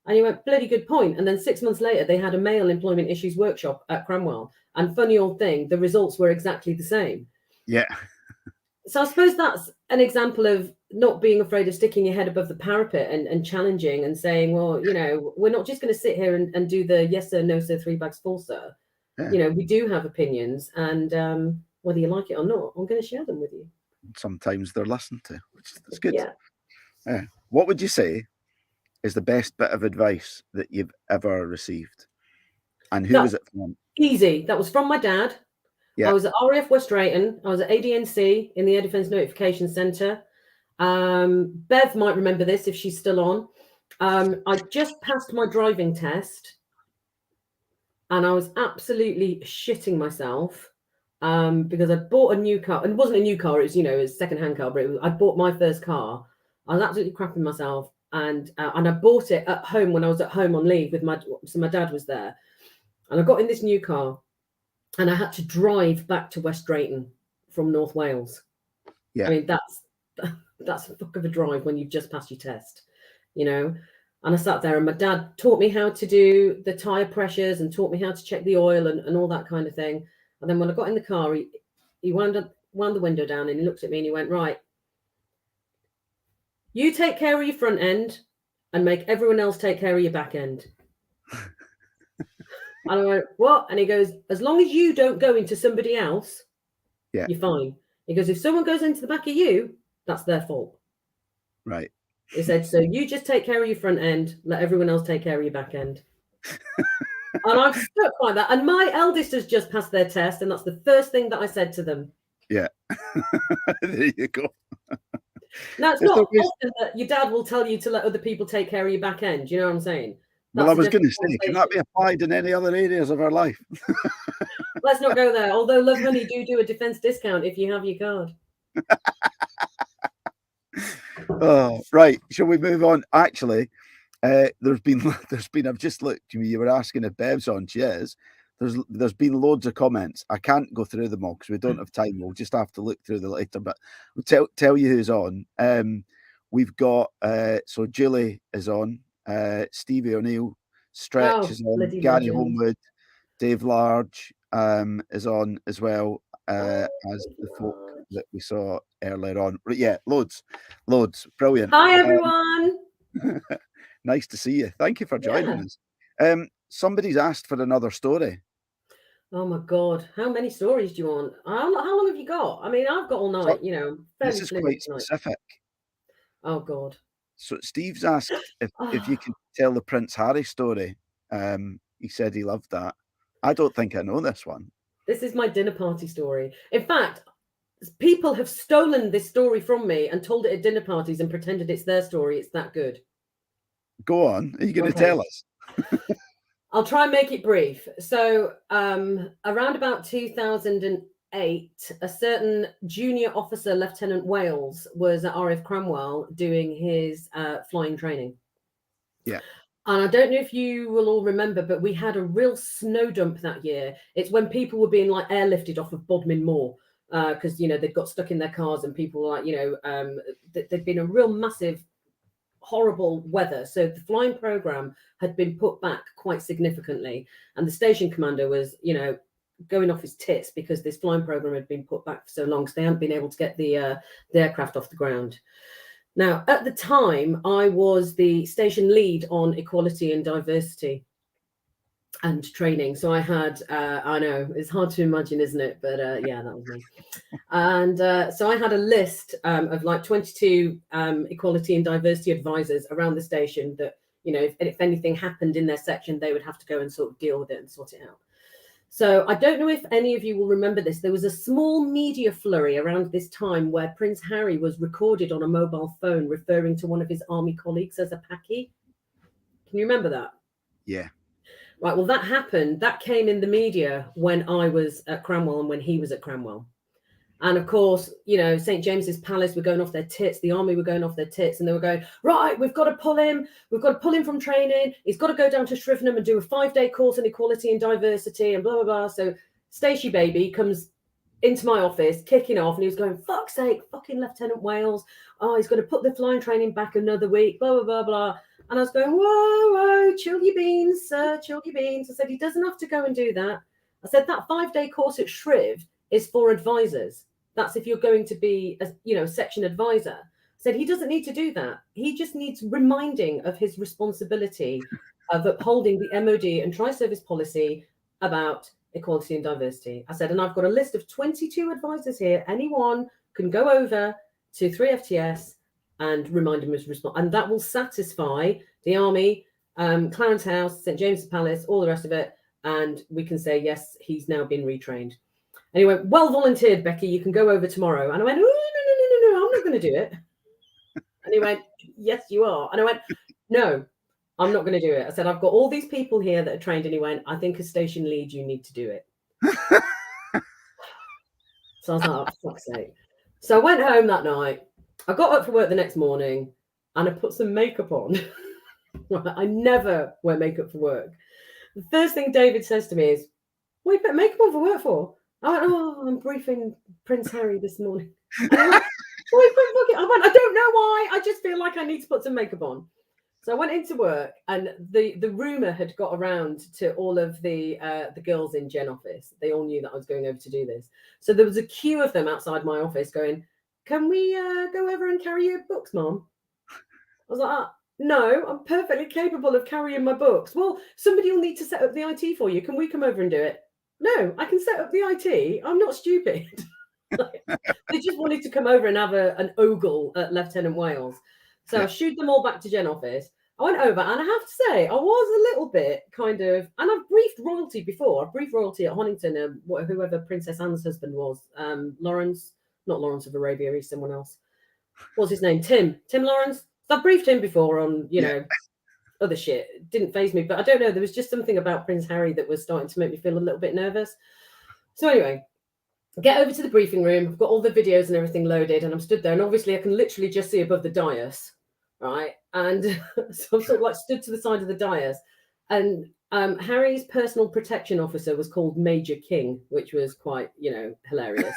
[SPEAKER 2] he went, bloody good point. And then 6 months later, they had a male employment issues workshop at Cranwell. And funny old thing, the results were exactly the same.
[SPEAKER 1] Yeah.
[SPEAKER 2] So I suppose that's an example of not being afraid of sticking your head above the parapet and challenging and saying, well, we're not just going to sit here and do the yes sir, no sir, 3 bags full sir. Yeah. We do have opinions, and whether you like it or not, I'm going to share them with you.
[SPEAKER 1] Sometimes they're listened to, which is good. Yeah. What would you say is the best bit of advice that you've ever received? And who was it from?
[SPEAKER 2] Easy. That was from my dad. Yeah. I was at RAF West Drayton. I was at ADNC in the Air Defence Notification Centre. Bev might remember this if she's still on. I just passed my driving test. And I was absolutely shitting myself because I bought a new car. And it wasn't a new car. It was, a second-hand car. But I bought my first car. I was absolutely crapping myself. And I bought it at home when I was at home on leave with so my dad was there. And I got in this new car. And I had to drive back to West Drayton from North Wales. Yeah. I mean, that's a fuck of a drive when you've just passed your test, And I sat there and my dad taught me how to do the tyre pressures and taught me how to check the oil and all that kind of thing. And then when I got in the car, he wound the window down and he looked at me and he went, right, you take care of your front end and make everyone else take care of your back end. And I went, what? And he goes, as long as you don't go into somebody else, you're fine. He goes, if someone goes into the back of you, that's their fault.
[SPEAKER 1] Right.
[SPEAKER 2] He said, so you just take care of your front end, let everyone else take care of your back end. And I'm stuck like that. And my eldest has just passed their test, and that's the first thing that I said to them.
[SPEAKER 1] Yeah. There you go.
[SPEAKER 2] Now, it's not often that your dad will tell you to let other people take care of your back end. You know what I'm saying?
[SPEAKER 1] Well, I was going to say, can that be applied in any other areas of our life?
[SPEAKER 2] Let's not go there. Although Love Honey do a defence discount if you have your card.
[SPEAKER 1] Oh, right. Shall we move on? Actually, there's been. I've just looked. You were asking if Bev's on. She is. There's been loads of comments. I can't go through them all because we don't have time. We'll just have to look through the later. But we'll tell you who's on. We've got so Julie is on. Stevie O'Neill, Stretch is on. Gary Homewood, Dave Large is on as well as the folk that we saw earlier on. Yeah, loads, brilliant.
[SPEAKER 2] Hi everyone.
[SPEAKER 1] Nice to see you. Thank you for joining us. Somebody's asked for another story.
[SPEAKER 2] Oh my God, how many stories do you want? How long have you got? I mean, I've got all night.
[SPEAKER 1] This is quite specific.
[SPEAKER 2] Oh God.
[SPEAKER 1] So Steve's asked if you can tell the Prince Harry story. He said he loved that. I don't think I know this one.
[SPEAKER 2] This is my dinner party story. In fact, people have stolen this story from me and told it at dinner parties and pretended it's their story. It's that good.
[SPEAKER 1] Go on. Are you going to tell us?
[SPEAKER 2] I'll try and make it brief. So around about 2008, a certain junior officer, Lieutenant Wales, was at RAF Cranwell doing his flying training.
[SPEAKER 1] Yeah.
[SPEAKER 2] And I don't know if you will all remember, but we had a real snow dump that year. It's when people were being like airlifted off of Bodmin Moor because, they'd got stuck in their cars and people were like, there'd been a real massive, horrible weather. So the flying program had been put back quite significantly. And the station commander was, going off his tits because this flying program had been put back for so long. So they hadn't been able to get the aircraft off the ground. Now, at the time, I was the station lead on equality and diversity and training. So I had, I know it's hard to imagine, isn't it? But yeah, that was me. And so I had a list of like 22 equality and diversity advisors around the station that, you know, if anything happened in their section, they would have to go and sort of deal with it and sort it out. So I don't know if any of you will remember this. There was a small media flurry around this time where Prince Harry was recorded on a mobile phone referring to one of his army colleagues as a Paki. Can you remember that?
[SPEAKER 1] Yeah.
[SPEAKER 2] Right. Well, that happened. That came in the media when I was at Cranwell and when he was at Cranwell. And of course, you know, St. James's Palace were going off their tits. The army were going off their tits, and they were going, right, we've got to pull him. We've got to pull him from training. He's got to go down to Shrivenham and do a 5-day course on equality and diversity and blah, blah, blah. So Stacey baby comes into my office, kicking off, and he was going, fuck's sake, fucking Lieutenant Wales. Oh, he's going to put the flying training back another week, blah, blah, blah, blah. And I was going, whoa, whoa, chill your beans, sir, chill your beans. I said, he doesn't have to go and do that. I said, that 5-day course at Shriv is for advisors. That's if you're going to be, a, you know, section advisor. I said he doesn't need to do that. He just needs reminding of his responsibility of upholding the MOD and tri-service policy about equality and diversity. I said, and I've got a list of 22 advisors here. Anyone can go over to 3FTS and remind him of his response. And that will satisfy the Army, Clarence House, St. James's Palace, all the rest of it. And we can say, yes, he's now been retrained. And he went, well volunteered, Becky, you can go over tomorrow. And I went, oh, no, I'm not going to do it. And he went, yes, you are. And I went, no, I'm not going to do it. I said, I've got all these people here that are trained. And he went, I think as station lead, you need to do it. So I was like, oh, for fuck's sake. So I went home that night. I got up for work the next morning and I put some makeup on. I never wear makeup for work. The first thing David says to me is, what you put makeup on for work for? I went, oh, I'm briefing Prince Harry this morning. And I went, I don't know why. I just feel like I need to put some makeup on. So I went into work, and the rumor had got around to all of the girls in Gen office. They all knew that I was going over to do this. So there was a queue of them outside my office going, can we go over and carry your books, Mom? I was like, no, I'm perfectly capable of carrying my books. Well, somebody will need to set up the IT for you. Can we come over and do it? No, I can set up the IT. I'm not stupid. They just wanted to come over and have an ogle at Lieutenant Wales. So I shooed them all back to Gen office. I went over, and I have to say, I was a little bit kind of, and I've briefed royalty before. I've briefed royalty at Honington, whoever Princess Anne's husband was. Lawrence, not Lawrence of Arabia, he's someone else. What's his name? Tim Lawrence. So I've briefed him before on, you know, other shit. It didn't faze me, but I don't know. There was just something about Prince Harry that was starting to make me feel a little bit nervous. So anyway, get over to the briefing room. I've got all the videos and everything loaded, and I'm stood there, and obviously I can literally just see above the dais, right? And so I'm sort of like stood to the side of the dais, and Harry's personal protection officer was called Major King, which was quite, you know, hilarious.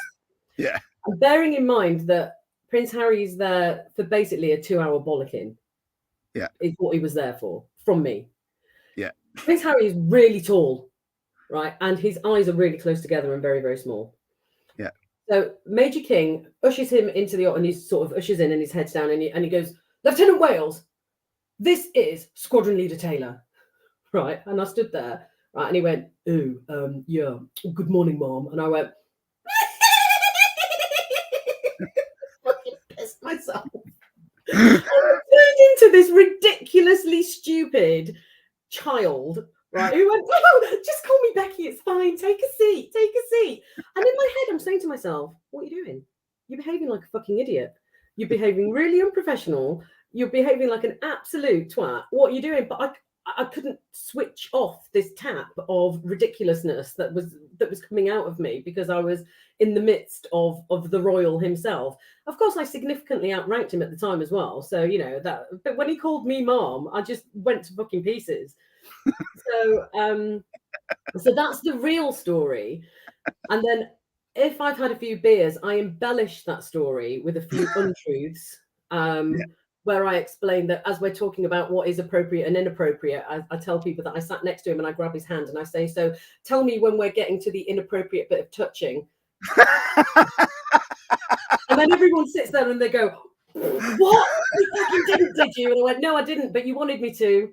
[SPEAKER 1] Yeah.
[SPEAKER 2] And bearing in mind that Prince Harry's there for basically a 2-hour bollocking.
[SPEAKER 1] Yeah.
[SPEAKER 2] Is what he was there for, from me.
[SPEAKER 1] Yeah.
[SPEAKER 2] Prince Harry is really tall, right? And his eyes are really close together and very, very small.
[SPEAKER 1] Yeah.
[SPEAKER 2] So Major King ushers him into the, and he sort of ushers in and his head's down, and he goes, Lieutenant Wales, this is Squadron Leader Taylor. Right. And I stood there, right? And he went, oh, yeah, good morning, Mom. And I went, fucking pissed myself. I turned into this ridiculously stupid child, right? Who went, oh, just call me Becky, it's fine. Take a seat. And in my head, I'm saying to myself, what are you doing? You're behaving like a fucking idiot. You're behaving really unprofessional. You're behaving like an absolute twat. What are you doing? But I couldn't switch off this tap of ridiculousness that was coming out of me because I was in the midst of the royal himself. Of course, I significantly outranked him at the time as well. So, you know, that, but when he called me Mom, I just went to fucking pieces. So that's the real story. And then if I've had a few beers, I embellish that story with a few untruths. Where I explain that as we're talking about what is appropriate and inappropriate, I tell people that I sat next to him and I grab his hand and I say, so tell me when we're getting to the inappropriate bit of touching. And then everyone sits there and they go, What? You fucking didn't, did you? And I went, no, I didn't, but you wanted me to.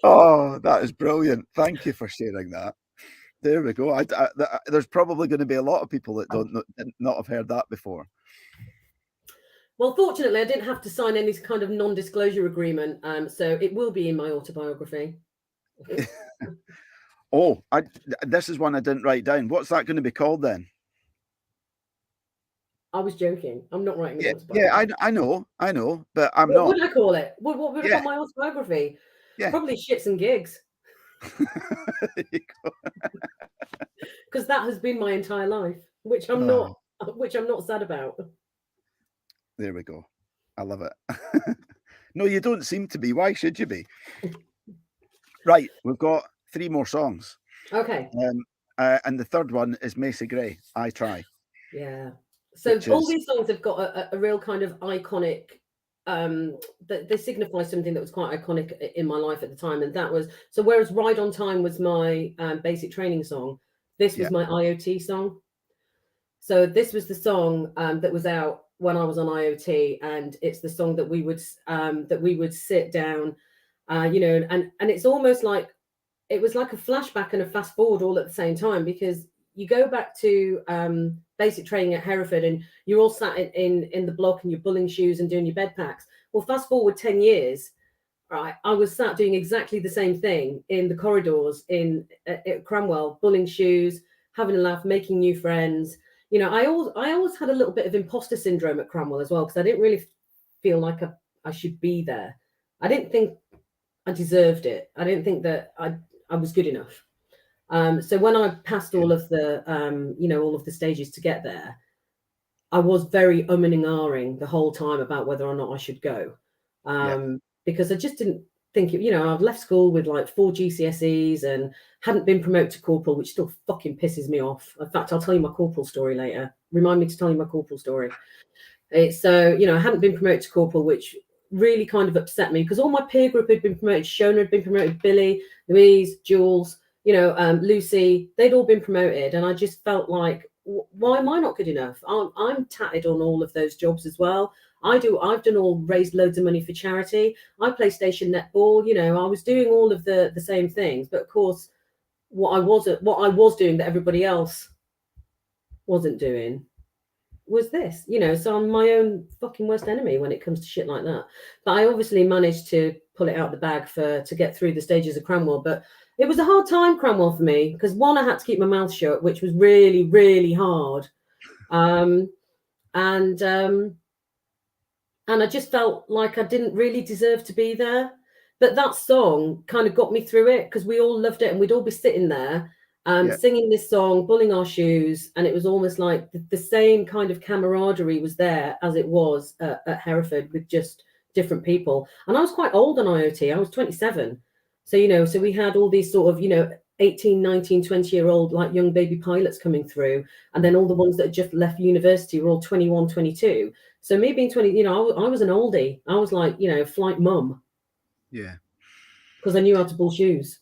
[SPEAKER 1] Oh, that is brilliant. Thank you for sharing that. There we go. There's probably going to be a lot of people that did not have heard that before.
[SPEAKER 2] Well, fortunately, I didn't have to sign any kind of non-disclosure agreement, so it will be in my autobiography.
[SPEAKER 1] Oh, this is one I didn't write down. What's that going to be called then?
[SPEAKER 2] I was joking. I'm not writing an autobiography.
[SPEAKER 1] Yeah, I know, but I'm
[SPEAKER 2] what
[SPEAKER 1] not.
[SPEAKER 2] What would I call it? What would I call my autobiography?
[SPEAKER 1] Yeah.
[SPEAKER 2] Probably Shits and Gigs.
[SPEAKER 1] There you go.
[SPEAKER 2] Because that has been my entire life, which I'm not sad about.
[SPEAKER 1] There we go. I love it. No, you don't seem to be. Why should you be? Right, we've got 3 more songs.
[SPEAKER 2] Okay.
[SPEAKER 1] And the third one is Macy Gray, I Try.
[SPEAKER 2] Yeah. So all these songs have got a real kind of iconic, they signify something that was quite iconic in my life at the time. And that was, so whereas Ride on Time was my basic training song, this was my IoT song. So this was the song that was out when I was on IoT, and it's the song that we would sit down, and it's almost like it was like a flashback and a fast forward all at the same time, because you go back to basic training at Hereford and you're all sat in the block and you're bulling shoes and doing your bed packs. Well, fast forward 10 years, right? I was sat doing exactly the same thing in the corridors at Cranwell, bulling shoes, having a laugh, making new friends. I always had a little bit of imposter syndrome at Cranwell as well, because I didn't really feel like I should be there. I didn't think I deserved it. I didn't think that I was good enough. So when I passed all of the all of the stages to get there, I was very umming and ahhing the whole time about whether or not I should go, because I just didn't think it. I've left school with like 4 GCSEs and hadn't been promoted to corporal, which still fucking pisses me off. In fact, I'll tell you my corporal story later. Remind me to tell you my corporal story. It's I hadn't been promoted to corporal, which really kind of upset me, because all my peer group had been promoted. Shona had been promoted, Billy, Louise, Jules, Lucy, they'd all been promoted, and I just felt like, why am I not good enough? I'm tatted on all of those jobs as well. I've raised loads of money for charity. I play station netball. I was doing all of the same things, but of course, what I was doing that everybody else wasn't doing was this. So I'm my own fucking worst enemy when it comes to shit like that. But I obviously managed to pull it out of the bag to get through the stages of Cranwell. But it was a hard time, Cranwell, for me, because one, I had to keep my mouth shut, which was really, really hard. And I just felt like I didn't really deserve to be there. But that song kind of got me through it, because we all loved it, and we'd all be sitting there singing this song, bulling our shoes, and it was almost like the same kind of camaraderie was there as it was at Hereford, with just different people. And I was quite old on IoT. I was 27. So, so we had all these sort of, 18, 19, 20-year-old like young baby pilots coming through. And then all the ones that had just left university were all 21, 22. So me being 20, I was an oldie. I was like, flight mum. Yeah. Because I knew how to bull shoes.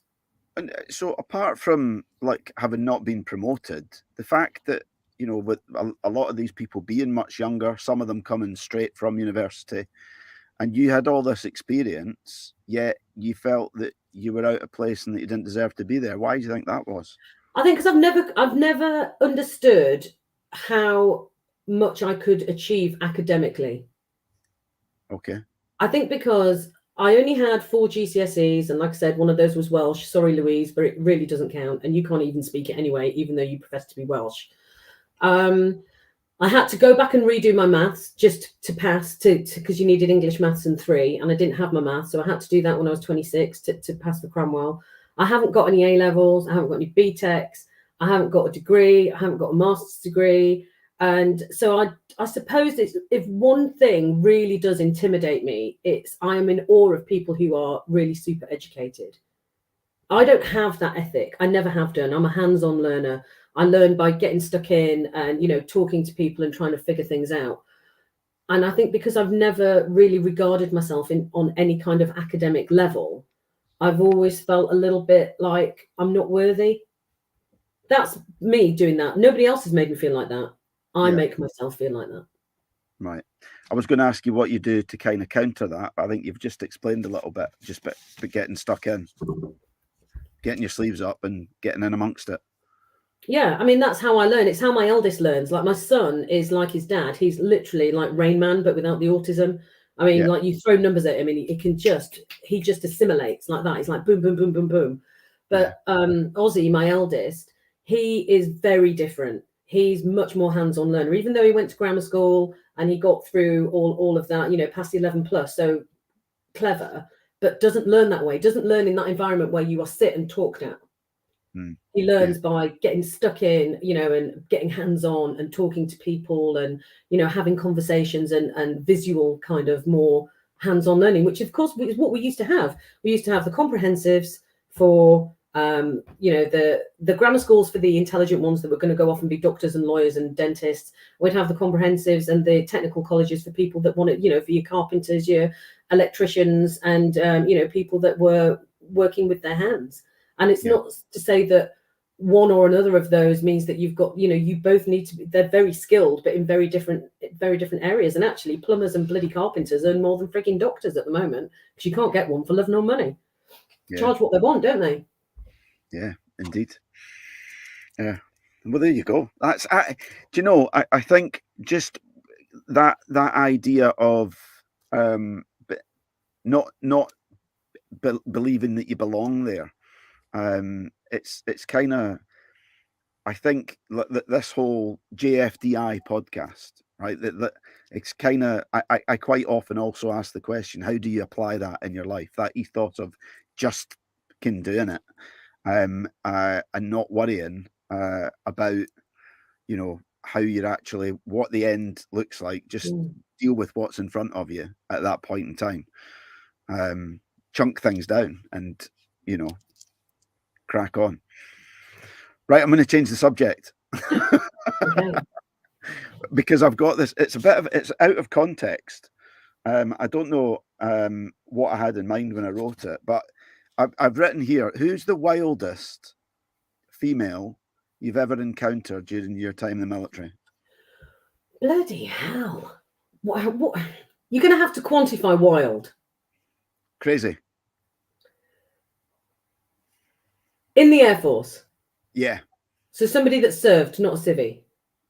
[SPEAKER 1] And so apart from like having not been promoted, the fact that, with a lot of these people being much younger, some of them coming straight from university, and you had all this experience, yet you felt that you were out of place and that you didn't deserve to be there. Why do you think that was?
[SPEAKER 2] I think because I've never understood how much I could achieve academically.
[SPEAKER 1] Okay.
[SPEAKER 2] I think because I only had 4 GCSEs, and like I said, one of those was Welsh. Sorry, Louise, but it really doesn't count, and you can't even speak it anyway, even though you profess to be Welsh. I had to go back and redo my maths just to pass, because you needed English, maths, and 3, and I didn't have my maths, so I had to do that when I was 26 to pass the Cranwell. I haven't got any A levels, I haven't got any BTECs, I haven't got a degree, I haven't got a master's degree, and so I suppose if one thing really does intimidate me, it's I am in awe of people who are really super educated. I don't have that ethic. I never have done. I'm a hands-on learner. I learn by getting stuck in and, talking to people and trying to figure things out. And I think because I've never really regarded myself on any kind of academic level, I've always felt a little bit like I'm not worthy, that's me doing that. Nobody else has made me feel like that. I
[SPEAKER 1] Yeah.
[SPEAKER 2] make myself feel like that.
[SPEAKER 1] Right. I was going to ask you what you do to kind of counter that. I think you've just explained a little bit, just but getting stuck in, getting your sleeves up and getting in amongst it.
[SPEAKER 2] Yeah, I mean, that's how I learn. It's how my eldest learns. Like, my son is like his dad. He's literally like Rain Man, but without the autism. I mean,
[SPEAKER 1] Yeah.
[SPEAKER 2] like, you throw numbers at him and he just assimilates like that. He's like boom, boom, boom, boom, boom. But Ozzy, my eldest, he is very different. He's much more hands-on learner, even though he went to grammar school and he got through all of that, you know, past the 11 plus. So clever, but doesn't learn that way. Doesn't learn in that environment where you are sit and talked at. He learns by getting stuck in, you know, and getting hands-on and talking to people and, you know, having conversations and visual kind of more hands-on learning, which of course is what we used to have. We used to have the comprehensives for, you know, the grammar schools for the intelligent ones that were going to go off and be doctors and lawyers and dentists. We'd have the comprehensives and the technical colleges for people that wanted, you know, for your carpenters, your electricians, and, you know, people that were working with their hands. And it's not to say that one or another of those means that you've got, you know, you both need to be, they're very skilled, but in very different areas. And actually, plumbers and bloody carpenters earn more than freaking doctors at the moment, because you can't get one for love nor money. Charge what they want, don't they?
[SPEAKER 1] Yeah, indeed. Yeah. Well, there you go. That's, do you know, I think just that idea of not believing that you belong there. It's kind of, I think that this whole JFDI podcast, right? That it's kind of, I quite often also ask the question, how do you apply that in your life? That ethos of just doing it, and not worrying about, you know, how you're actually, what the end looks like. Just deal with what's in front of you at that point in time. Chunk things down and, you know, crack on. Right, I'm going to change the subject.
[SPEAKER 2] Okay.
[SPEAKER 1] Because I've got this, it's out of context. I don't know what I had in mind when I wrote it, but I've written here, who's the wildest female you've ever encountered during your time in the military?
[SPEAKER 2] Bloody hell. What you're going to have to quantify wild.
[SPEAKER 1] Crazy.
[SPEAKER 2] In the Air Force?
[SPEAKER 1] Yeah.
[SPEAKER 2] So somebody that served, not a civvy?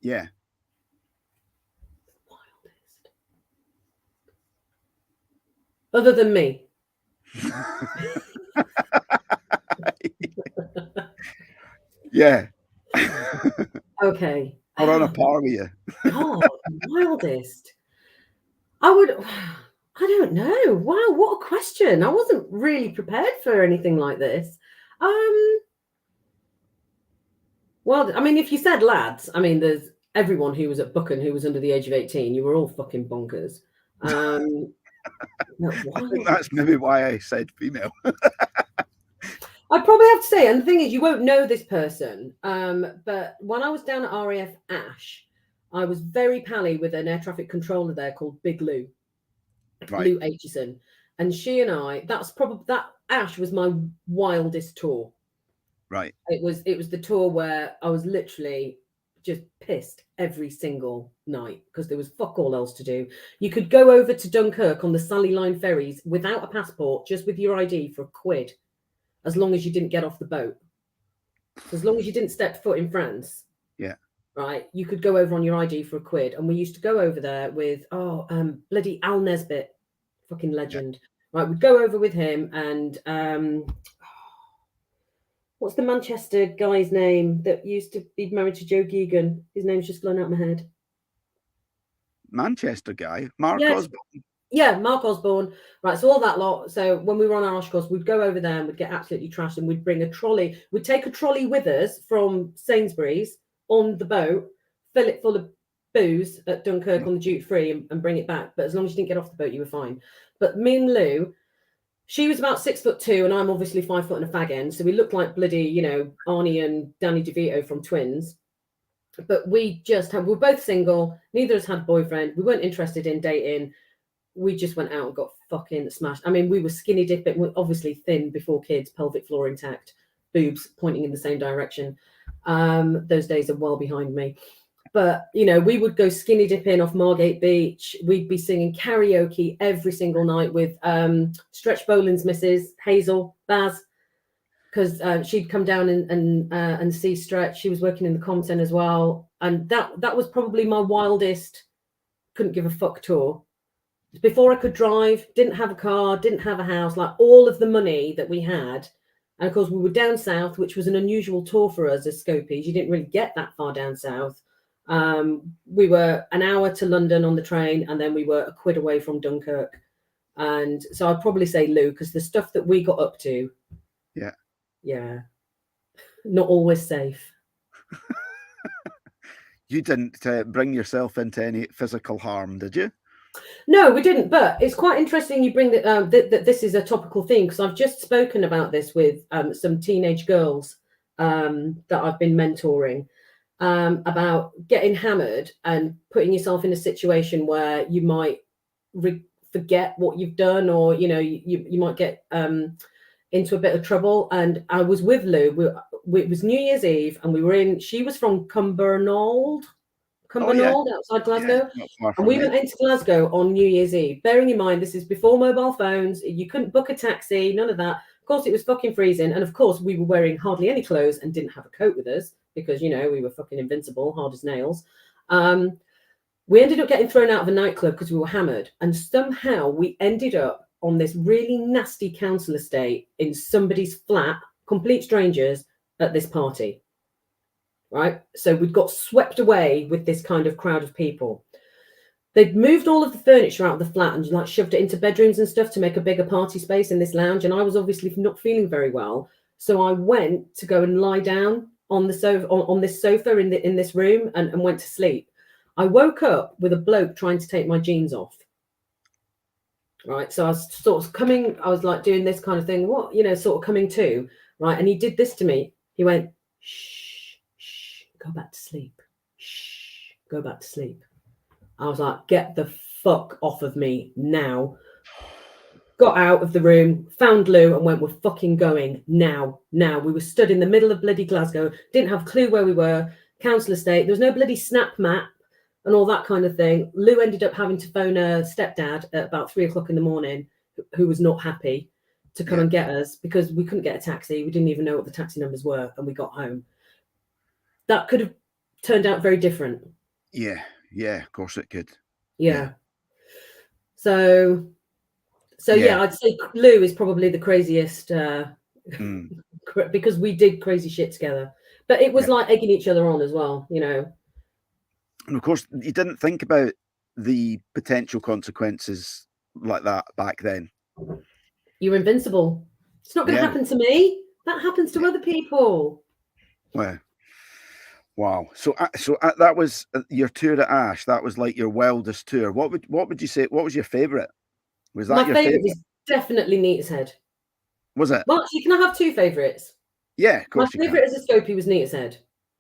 [SPEAKER 1] Yeah.
[SPEAKER 2] Wildest. Other than me?
[SPEAKER 1] Yeah.
[SPEAKER 2] Okay.
[SPEAKER 1] Or on a par with you.
[SPEAKER 2] God, wildest. I don't know. Wow, what a question. I wasn't really prepared for anything like this. Well, I mean, if you said lads, I mean, there's everyone who was at Buchan who was under the age of 18. You were all fucking bonkers. No,
[SPEAKER 1] I think that's maybe why I said female.
[SPEAKER 2] I'd probably have to say, and the thing is, you won't know this person, but when I was down at RAF Ash, I was very pally with an air traffic controller there called Big Lou,
[SPEAKER 1] Right.
[SPEAKER 2] Lou Aitchison, and she and I. That Ash was my wildest tour.
[SPEAKER 1] Right.
[SPEAKER 2] It was the tour where I was literally just pissed every single night because there was fuck all else to do. You could go over to Dunkirk on the Sally Line ferries without a passport, just with your ID for £1, as long as you didn't get off the boat. So as long as you didn't step foot in France,
[SPEAKER 1] yeah,
[SPEAKER 2] right, you could go over on your ID for £1. And we used to go over there with bloody Al Nesbitt, fucking legend. Yeah. Right, we'd go over with him and what's the Manchester guy's name that used to be married to Joe Geoghegan? His name's just blown out of my head.
[SPEAKER 1] Manchester guy, Mark Osborne.
[SPEAKER 2] Yeah, Mark Osborne. Right, so all that lot. So when we were on our Osh course, we'd go over there and we'd get absolutely trashed and we'd bring a trolley. We'd take a trolley with us from Sainsbury's on the boat, fill it full of booze at Dunkirk on the duty free and bring it back. But as long as you didn't get off the boat, you were fine. But me and Lou, she was about 6'2" and I'm obviously 5 foot and a fag end. So we looked like bloody, you know, Arnie and Danny DeVito from Twins. But we were both single. Neither of us had a boyfriend. We weren't interested in dating. We just went out and got fucking smashed. I mean, we were skinny dipping, obviously thin before kids, pelvic floor intact, boobs pointing in the same direction. Those days are well behind me. But, you know, we would go skinny dipping off Margate Beach. We'd be singing karaoke every single night with Stretch Boland's missus, Hazel, Baz, because she'd come down and see Stretch. She was working in the comm centre as well. And that was probably my wildest, couldn't give a fuck tour. Before I could drive, didn't have a car, didn't have a house, like all of the money that we had. And of course, we were down south, which was an unusual tour for us as Scopies. You didn't really get that far down south. We were an hour to London on the train, and then we were a quid away from Dunkirk. And so I'd probably say Lou, because the stuff that we got up to, yeah, not always safe.
[SPEAKER 1] You didn't bring yourself into any physical harm, did you?
[SPEAKER 2] No, we didn't. But it's quite interesting you bring that this is a topical theme, because I've just spoken about this with some teenage girls that I've been mentoring. About getting hammered and putting yourself in a situation where you might forget what you've done, or you know you might get into a bit of trouble. And I was with Lou. It was New Year's Eve, and we were in. She was from Cumbernauld, outside Glasgow, and we went into Glasgow on New Year's Eve. Bearing in mind, this is before mobile phones. You couldn't book a taxi, none of that. Of course, it was fucking freezing, and of course, we were wearing hardly any clothes and didn't have a coat with us, because, you know, we were fucking invincible, hard as nails. We ended up getting thrown out of a nightclub because we were hammered. And somehow we ended up on this really nasty council estate in somebody's flat, complete strangers, at this party. Right? So we'd got swept away with this kind of crowd of people. They'd moved all of the furniture out of the flat and like shoved it into bedrooms and stuff to make a bigger party space in this lounge. And I was obviously not feeling very well. So I went to go and lie down on the sofa, on this sofa in this room, and went to sleep. I woke up with a bloke trying to take my jeans off. Right, so I was sort of coming. I was like doing this kind of thing. What, you know, sort of coming to. Right, and he did this to me. He went, shh, shh, go back to sleep. Shh, go back to sleep. I was like, get the fuck off of me now. Got out of the room, found Lou, and went, we're fucking going now. We were stood in the middle of bloody Glasgow, didn't have a clue where we were, council estate. There was no bloody snap map and all that kind of thing. Lou ended up having to phone her stepdad at about 3 o'clock in the morning, who was not happy, to come and get us, because we couldn't get a taxi. We didn't even know what the taxi numbers were, and we got home. That could have turned out very different. Yeah,
[SPEAKER 1] of course it could.
[SPEAKER 2] Yeah. So yeah, I'd say Lou is probably the craziest because we did crazy shit together. But it was like egging each other on as well, you know.
[SPEAKER 1] And of course, you didn't think about the potential consequences like that back then.
[SPEAKER 2] You're invincible. It's not going to happen to me. That happens to other people.
[SPEAKER 1] Well, wow. So that was your tour at Ash. That was like your wildest tour. What would you say? What was your favourite? Was that
[SPEAKER 2] my favourite? Was definitely Neatishead.
[SPEAKER 1] Was it?
[SPEAKER 2] Well, actually, can I have two favourites?
[SPEAKER 1] Yeah, of course.
[SPEAKER 2] My favourite as a Scopie was Neatishead.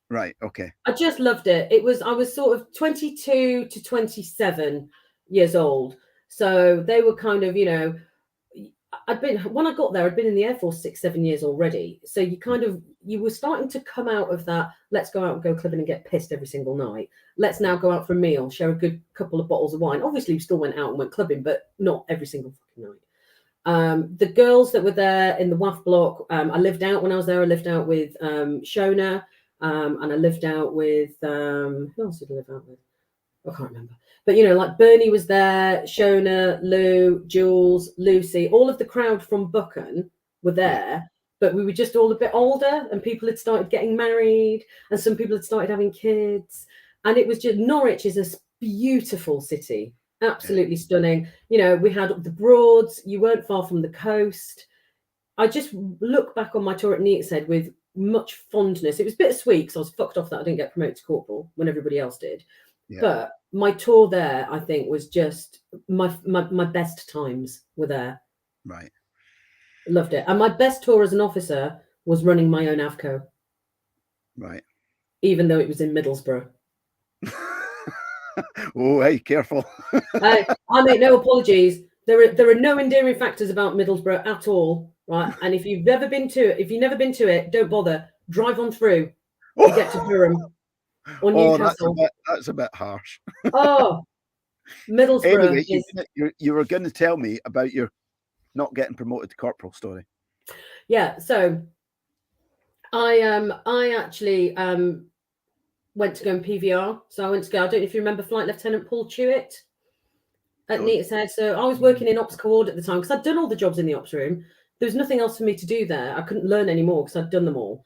[SPEAKER 1] Right. Okay.
[SPEAKER 2] I just loved it. I was sort of 22 to 27 years old, so they were kind of, you know, when I got there, I'd been in the Air Force 6-7 years already. So you were starting to come out of that. Let's go out and go clubbing and get pissed every single night. Let's now go out for a meal, share a good couple of bottles of wine. Obviously, we still went out and went clubbing, but not every single fucking night. The girls that were there in the WAF block, I lived out when I was there. I lived out with Shona, and I lived out with who else did I live out with? I can't remember. But, you know, like Bernie was there, Shona, Lou, Jules, Lucy, all of the crowd from Buchan were there, but we were just all a bit older, and people had started getting married, and some people had started having kids. And it was just, Norwich is a beautiful city, absolutely stunning. You know, we had the Broads, you weren't far from the coast. I just look back on my tour at Neatishead with much fondness. It was bittersweet because I was fucked off that I didn't get promoted to corporal when everybody else did. Yeah. But my tour there, I think, was just my best times were there.
[SPEAKER 1] Right.
[SPEAKER 2] Loved it. And my best tour as an officer was running my own AVCO.
[SPEAKER 1] Right.
[SPEAKER 2] Even though it was in Middlesbrough.
[SPEAKER 1] Oh, hey, careful.
[SPEAKER 2] I make no apologies. There are no endearing factors about Middlesbrough at all. Right. And if you've never been to it, don't bother. Drive on through. to get to Durham or Newcastle.
[SPEAKER 1] That's a bit harsh.
[SPEAKER 2] Oh, Middlesbrough
[SPEAKER 1] Anyway,
[SPEAKER 2] is
[SPEAKER 1] you were going to tell me about your not getting promoted to corporal story.
[SPEAKER 2] yeah. So I actually went to go in PVR. So I went to go. I don't know if you remember Flight Lieutenant Paul Chewett at Neatishead. So I was working in Ops Coord at the time because I'd done all the jobs in the ops room. There was nothing else for me to do there. I couldn't learn anymore because I'd done them all.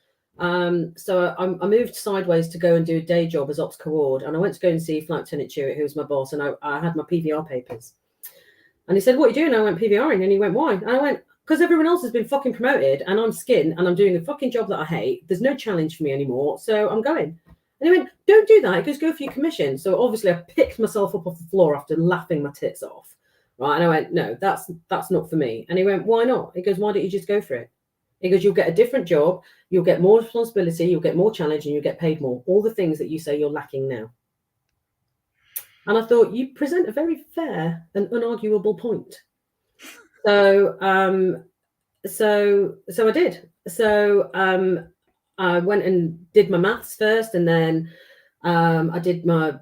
[SPEAKER 2] So I moved sideways to go and do a day job as Ops Coord, and I went to go and see Flight Lieutenant Chewett, who was my boss, and I had my PVR papers. And he said, "What are you doing?" I went, "PVRing." And he went, "Why?" And I went, "Because everyone else has been fucking promoted and I'm skin and I'm doing a fucking job that I hate. There's no challenge for me anymore. So I'm going." And he went, "Don't do that." He goes, "Go for your commission." So obviously I picked myself up off the floor after laughing my tits off. Right. And I went, "No, that's not for me." And he went, "Why not?" He goes, "Why don't you just go for it?" He goes, "You'll get a different job. You'll get more responsibility. You'll get more challenge and you'll get paid more. All the things that you say you're lacking now." And I thought, you present a very fair and unarguable point. So I did. So I went and did my maths first, and then I did my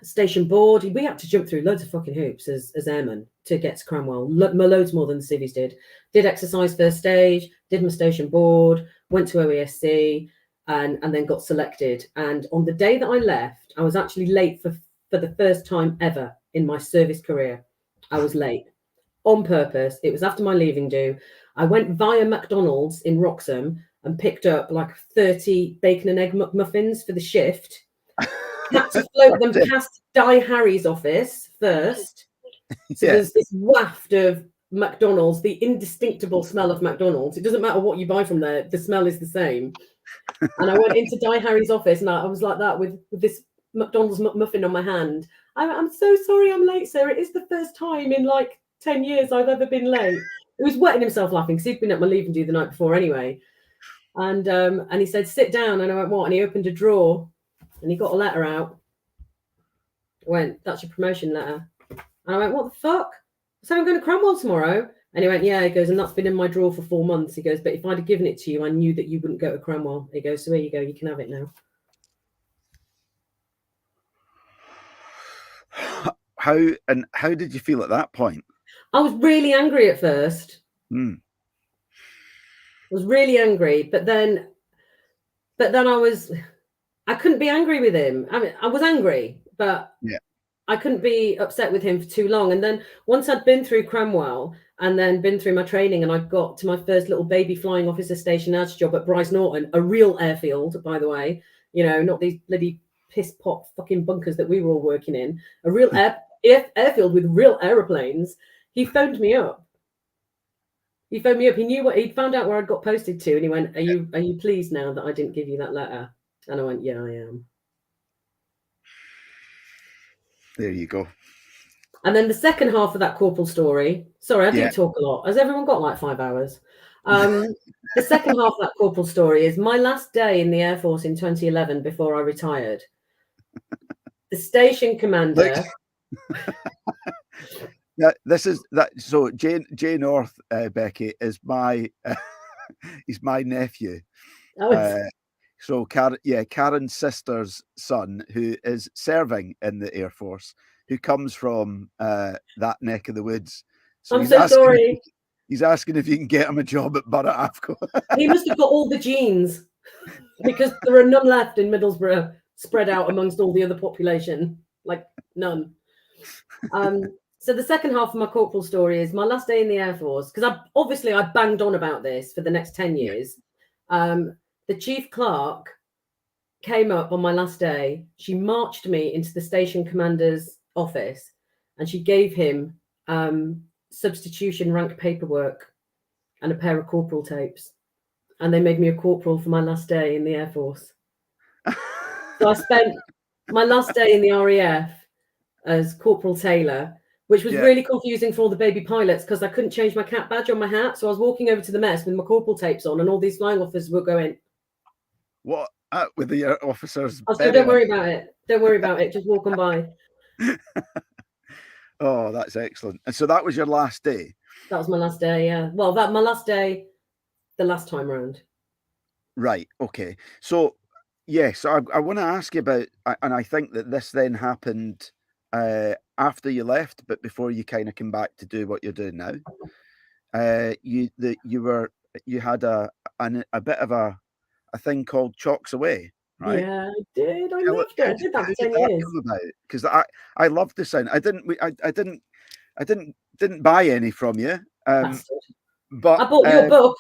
[SPEAKER 2] station board. We had to jump through loads of fucking hoops as airmen to get to Cranwell, loads more than the civvies did. Did exercise first stage, did my station board, went to OESC, and then got selected. And on the day that I left, I was actually late for the first time ever in my service career. I was late on purpose. It was after my leaving due. I went via McDonald's in Wroxham and picked up like 30 bacon and egg McMuffins for the shift. Had to float them past Di Harry's office first. So there's this waft of McDonald's, the indistinctible smell of McDonald's. It doesn't matter what you buy from there, the smell is the same. And I went into Di Harry's office and I was like that with this McDonald's McMuffin on my hand. I'm so sorry I'm late, sir. It is the first time in like 10 years I've ever been late. He was wetting himself laughing because he'd been at my leaving due the night before anyway. And he said, "Sit down." And I went, "What?" And he opened a drawer and he got a letter out. I went, "That's your promotion letter." And I went, "What the fuck?" I said, "I'm going to Cranwell tomorrow." And he went, "Yeah." He goes, "And that's been in my drawer for 4 months." He goes, "But if I'd have given it to you, I knew that you wouldn't go to Cranwell." He goes, "So here you go. You can have it now."
[SPEAKER 1] How did you feel at that point?
[SPEAKER 2] I was really angry at first. I was really angry, but then I couldn't be angry with him. I mean, I was angry, but
[SPEAKER 1] yeah,
[SPEAKER 2] I couldn't be upset with him for too long. And then once I'd been through Cranwell and then been through my training and I got to my first little baby flying officer station ads job at Bryce Norton, a real airfield, by the way, you know, not these bloody piss pot fucking bunkers that we were all working in, a real airfield with real aeroplanes. He phoned me up. He knew he'd found out where I'd got posted to, and he went, Are you pleased now that I didn't give you that letter?" And I went, "Yeah, I am."
[SPEAKER 1] There you go.
[SPEAKER 2] And then the second half of that corporal story, sorry, I do talk a lot. Has everyone got like 5 hours? The second half of that corporal story is my last day in the Air Force in 2011 before I retired. The station commander.
[SPEAKER 1] Yeah, this is that. So Jay North, Becky, is my he's my nephew. So Karen's sister's son, who is serving in the Air Force, who comes from that neck of the woods.
[SPEAKER 2] So I'm so sorry.
[SPEAKER 1] He's asking if you can get him a job at Borough Avco.
[SPEAKER 2] He must have got all the genes because there are none left in Middlesbrough, spread out amongst all the other population, like none. So the second half of my corporal story is my last day in the Air Force, because I banged on about this for the next 10 years. The chief clerk came up on my last day. She marched me into the station commander's office and she gave him substitution rank paperwork and a pair of corporal tapes. And they made me a corporal for my last day in the Air Force. So I spent my last day in the RAF as Corporal Taylor, which was really confusing for all the baby pilots because I couldn't change my cap badge on my hat. So I was walking over to the mess with my corporal tapes on and all these flying officers were going,
[SPEAKER 1] "What?" With the officers.
[SPEAKER 2] I said, "Don't worry about it. Don't worry about it. Just walk on by."
[SPEAKER 1] Oh, that's excellent. And so that was your last day?
[SPEAKER 2] That was my last day, yeah. Well, my last day, the last time round.
[SPEAKER 1] Right. Okay. So Yes, I want to ask you about, and I think that this then happened after you left, but before you kind of came back to do what you're doing now. You had a bit of a thing called Chalks Away, right?
[SPEAKER 2] Yeah, I did. I
[SPEAKER 1] Tell it.
[SPEAKER 2] loved it. I did that
[SPEAKER 1] How
[SPEAKER 2] for
[SPEAKER 1] did
[SPEAKER 2] 10
[SPEAKER 1] that
[SPEAKER 2] years.
[SPEAKER 1] come about? Because I loved the sound. I didn't buy any from you,
[SPEAKER 2] Bastard.
[SPEAKER 1] but
[SPEAKER 2] I bought your book.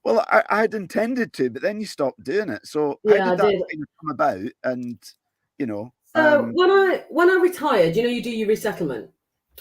[SPEAKER 1] well, I had intended to, but then you stopped doing it. So how
[SPEAKER 2] Yeah, I
[SPEAKER 1] did that
[SPEAKER 2] did.
[SPEAKER 1] kind of come about? And you know,
[SPEAKER 2] So when I retired, you do your resettlement.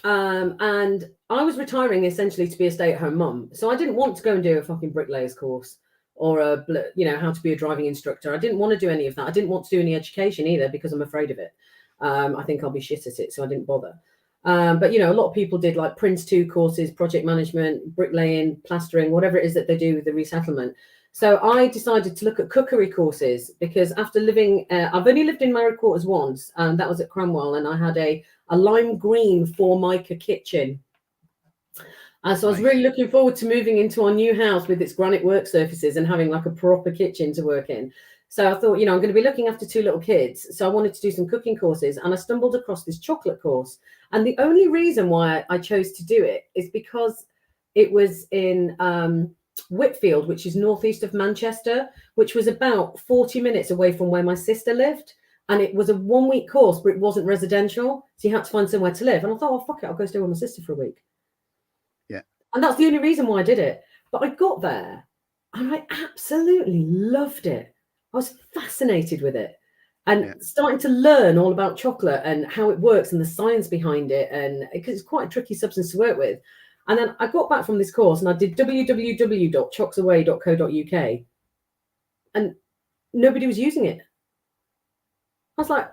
[SPEAKER 2] And I was retiring essentially to be a stay-at-home mum. So I didn't want to go and do a fucking bricklayer's course or how to be a driving instructor. I didn't want to do any of that. I didn't want to do any education either because I'm afraid of it. I think I'll be shit at it, so I didn't bother. But a lot of people did like Prince 2 courses, project management, bricklaying, plastering, whatever it is that they do with the resettlement. So I decided to look at cookery courses because after living, I've only lived in married quarters once, and that was at Cranwell, and I had a lime green Formica kitchen. So I was really looking forward to moving into our new house with its granite work surfaces and having like a proper kitchen to work in. So I thought, I'm going to be looking after 2 little kids. So I wanted to do some cooking courses, and I stumbled across this chocolate course. And the only reason why I chose to do it is because it was in Whitfield, which is northeast of Manchester, which was about 40 minutes away from where my sister lived. And it was a 1-week course, but it wasn't residential. So you had to find somewhere to live. And I thought, oh, fuck it, I'll go stay with my sister for a week.
[SPEAKER 1] yeah.
[SPEAKER 2] And that's the only reason why I did it. But I got there and I absolutely loved it. I was fascinated with it and starting to learn all about chocolate and how it works and the science behind it. And because it's quite a tricky substance to work with. And then I got back from this course and I did www.chocksaway.co.uk and nobody was using it. I was like,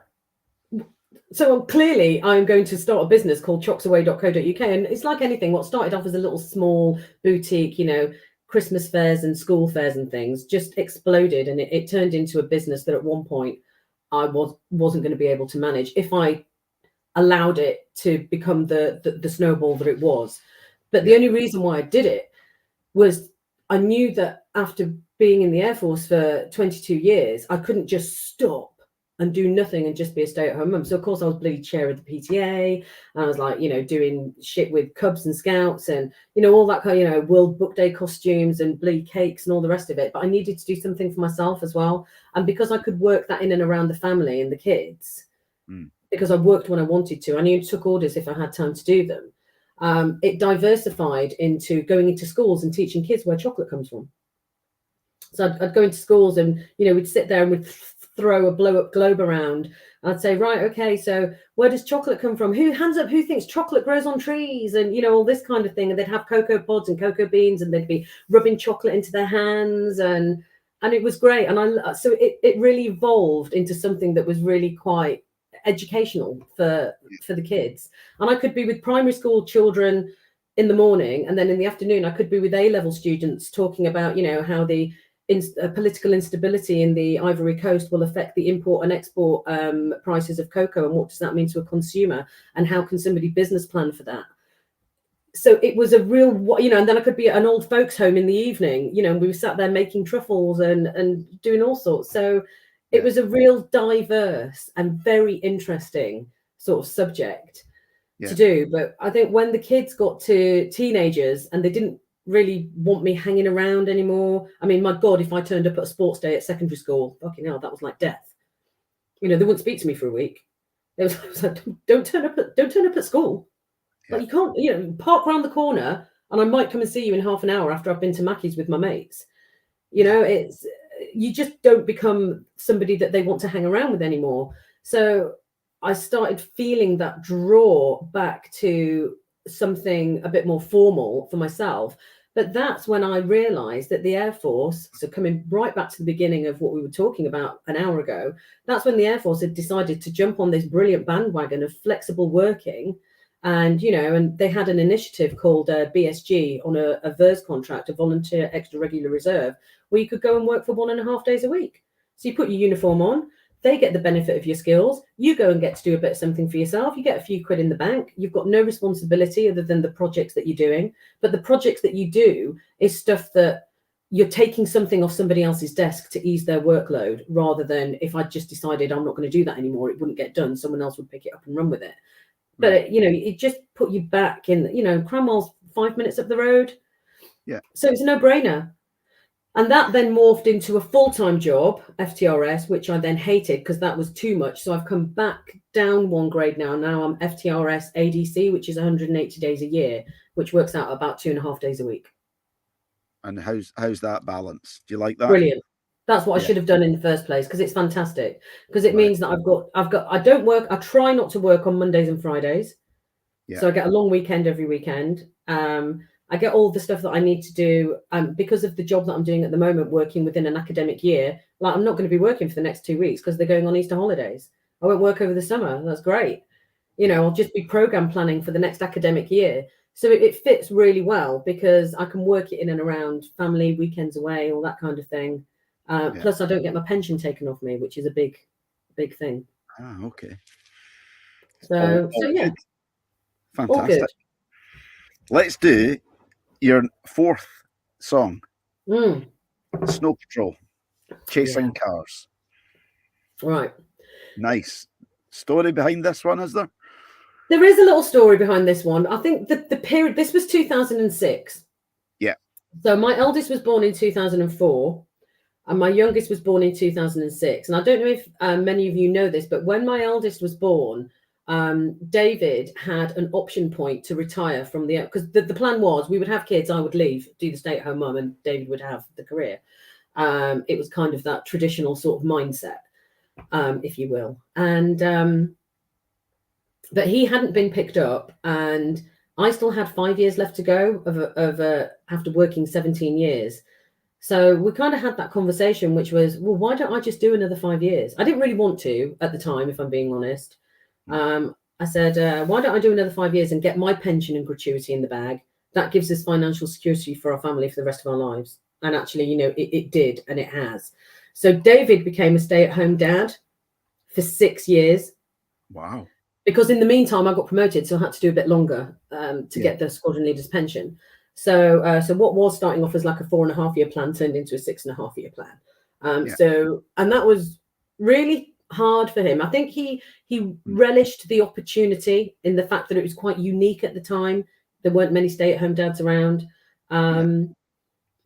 [SPEAKER 2] so clearly I'm going to start a business called chocksaway.co.uk. And it's like anything, what started off as a little small boutique, Christmas fairs and school fairs and things just exploded. And it turned into a business that at one point I wasn't going to be able to manage if I allowed it to become the snowball that it was. But the only reason why I did it was I knew that after being in the Air Force for 22 years, I couldn't just stop and do nothing and just be a stay-at-home mum. So of course I was bloody chair of the PTA, and I was like, doing shit with Cubs and Scouts and all that kind of, World Book Day costumes and bloody cakes and all the rest of it. But I needed to do something for myself as well. And because I could work that in and around the family and the kids, because I worked when I wanted to, I knew took orders if I had time to do them. It diversified into going into schools and teaching kids where chocolate comes from. So I'd go into schools and, we'd sit there and we'd throw a blow up globe around. I'd say, right, okay, so where does chocolate come from? Hands up, who thinks chocolate grows on trees? And, all this kind of thing. And they'd have cocoa pods and cocoa beans and they'd be rubbing chocolate into their hands. And it was great. And so it really evolved into something that was really quite educational for the kids. And I could be with primary school children in the morning, and then in the afternoon I could be with A-level students talking about how the political instability in the Ivory Coast will affect the import and export prices of cocoa, and what does that mean to a consumer, and how can somebody business plan for that. So it was a real, and then I could be at an old folks home in the evening, and we were sat there making truffles and doing all sorts. So it was a real diverse and very interesting sort of subject to do. But I think when the kids got to teenagers and they didn't really want me hanging around anymore. I mean, my God, if I turned up at a sports day at secondary school, fucking hell, that was like death. They wouldn't speak to me for a week. It was like, don't turn up at school. Like, you can't, park around the corner and I might come and see you in half an hour after I've been to Mackey's with my mates. It's, you just don't become somebody that they want to hang around with anymore. So I started feeling that draw back to something a bit more formal for myself. But that's when I realized that the Air Force, so coming right back to the beginning of what we were talking about an hour ago, that's when the Air Force had decided to jump on this brilliant bandwagon of flexible working. And, and they had an initiative called BSG on a VERS contract, a volunteer extra regular reserve, where you could go and work for 1.5 days a week. So you put your uniform on, they get the benefit of your skills, you go and get to do a bit of something for yourself, you get a few quid in the bank, you've got no responsibility other than the projects that you're doing. But the projects that you do is stuff that, you're taking something off somebody else's desk to ease their workload, rather than if I just decided I'm not going to do that anymore, it wouldn't get done. Someone else would pick it up and run with it. But,
[SPEAKER 1] Right.
[SPEAKER 2] it just put you back in, Cranwell's 5 minutes up the road.
[SPEAKER 1] Yeah.
[SPEAKER 2] So it's a no-brainer. And that then morphed into a full-time job, FTRS, which I then hated because that was too much. So I've come back down one grade now. Now I'm FTRS ADC, which is 180 days a year, which works out about 2.5 days a week.
[SPEAKER 1] And how's that balance? Do you like that?
[SPEAKER 2] Brilliant. That's what I
[SPEAKER 1] Yeah.
[SPEAKER 2] should have done in the first place, because it's fantastic. Because it
[SPEAKER 1] Right.
[SPEAKER 2] means that I don't work. I try not to work on Mondays and Fridays.
[SPEAKER 1] Yeah.
[SPEAKER 2] So I get a long weekend every weekend. I get all the stuff that I need to do because of the job that I'm doing at the moment, working within an academic year. Like, I'm not going to be working for the next 2 weeks because they're going on Easter holidays. I won't work over the summer. That's great. I'll just be program planning for the next academic year. So it fits really well because I can work it in and around family, weekends away, all that kind of thing. Plus, I don't get my pension taken off me, which is a big thing.
[SPEAKER 1] Ah, okay.
[SPEAKER 2] So yeah,
[SPEAKER 1] good. Fantastic.
[SPEAKER 2] all good.
[SPEAKER 1] Let's do your fourth song,
[SPEAKER 2] Mm.
[SPEAKER 1] Snow Patrol, Chasing Cars.
[SPEAKER 2] Right.
[SPEAKER 1] Nice. Story behind this one, is there?
[SPEAKER 2] There is a little story behind this one. I think the period, this was 2006.
[SPEAKER 1] Yeah.
[SPEAKER 2] So my eldest was born in 2004 and my youngest was born in 2006. And I don't know if many of you know this, but when my eldest was born, David had an option point to retire from because the plan was we would have kids, I would leave, do the stay-at-home mum, and David would have the career. It was kind of that traditional sort of mindset, if you will. And but he hadn't been picked up, and I still had 5 years left to go after working 17 years. So we kind of had that conversation, which was, well, why don't I just do another 5 years? I didn't really want to at the time, if I'm being honest. I said, why don't I do another 5 years and get my pension and gratuity in the bag? That gives us financial security for our family for the rest of our lives. And actually, it did, and it has. So David became a stay-at-home dad for 6 years.
[SPEAKER 1] Wow.
[SPEAKER 2] Because in the meantime, I got promoted, so I had to do a bit longer to get the squadron leader's pension. So what was starting off as like a 4.5-year plan turned into a 6.5-year plan. And that was really hard for him. I think he relished the opportunity in the fact that it was quite unique at the time. There weren't many stay-at-home dads around.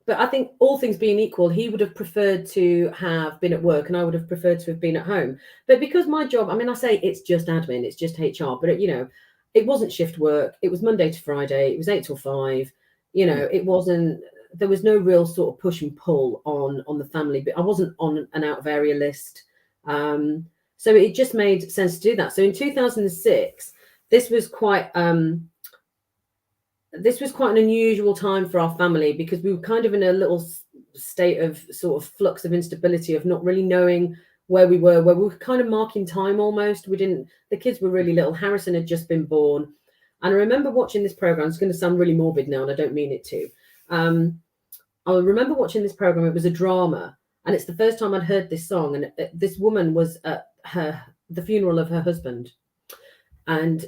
[SPEAKER 2] But I think all things being equal, he would have preferred to have been at work and I would have preferred to have been at home. But because my job, I mean, I say it's just admin, it's just HR, but it wasn't shift work. It was Monday to Friday. It was 8 till 5. It wasn't, there was no real sort of push and pull on the family, but I wasn't on an out of area list. So it just made sense to do that. So in 2006, this was quite an unusual time for our family because we were kind of in a little state of sort of flux of instability of not really knowing where we were kind of marking time almost. The kids were really little. Harrison had just been born. And I remember watching this program. It's going to sound really morbid now, and I don't mean it to. I remember watching this program. It was a drama, and it's the first time I'd heard this song. And this woman was at the funeral of her husband. And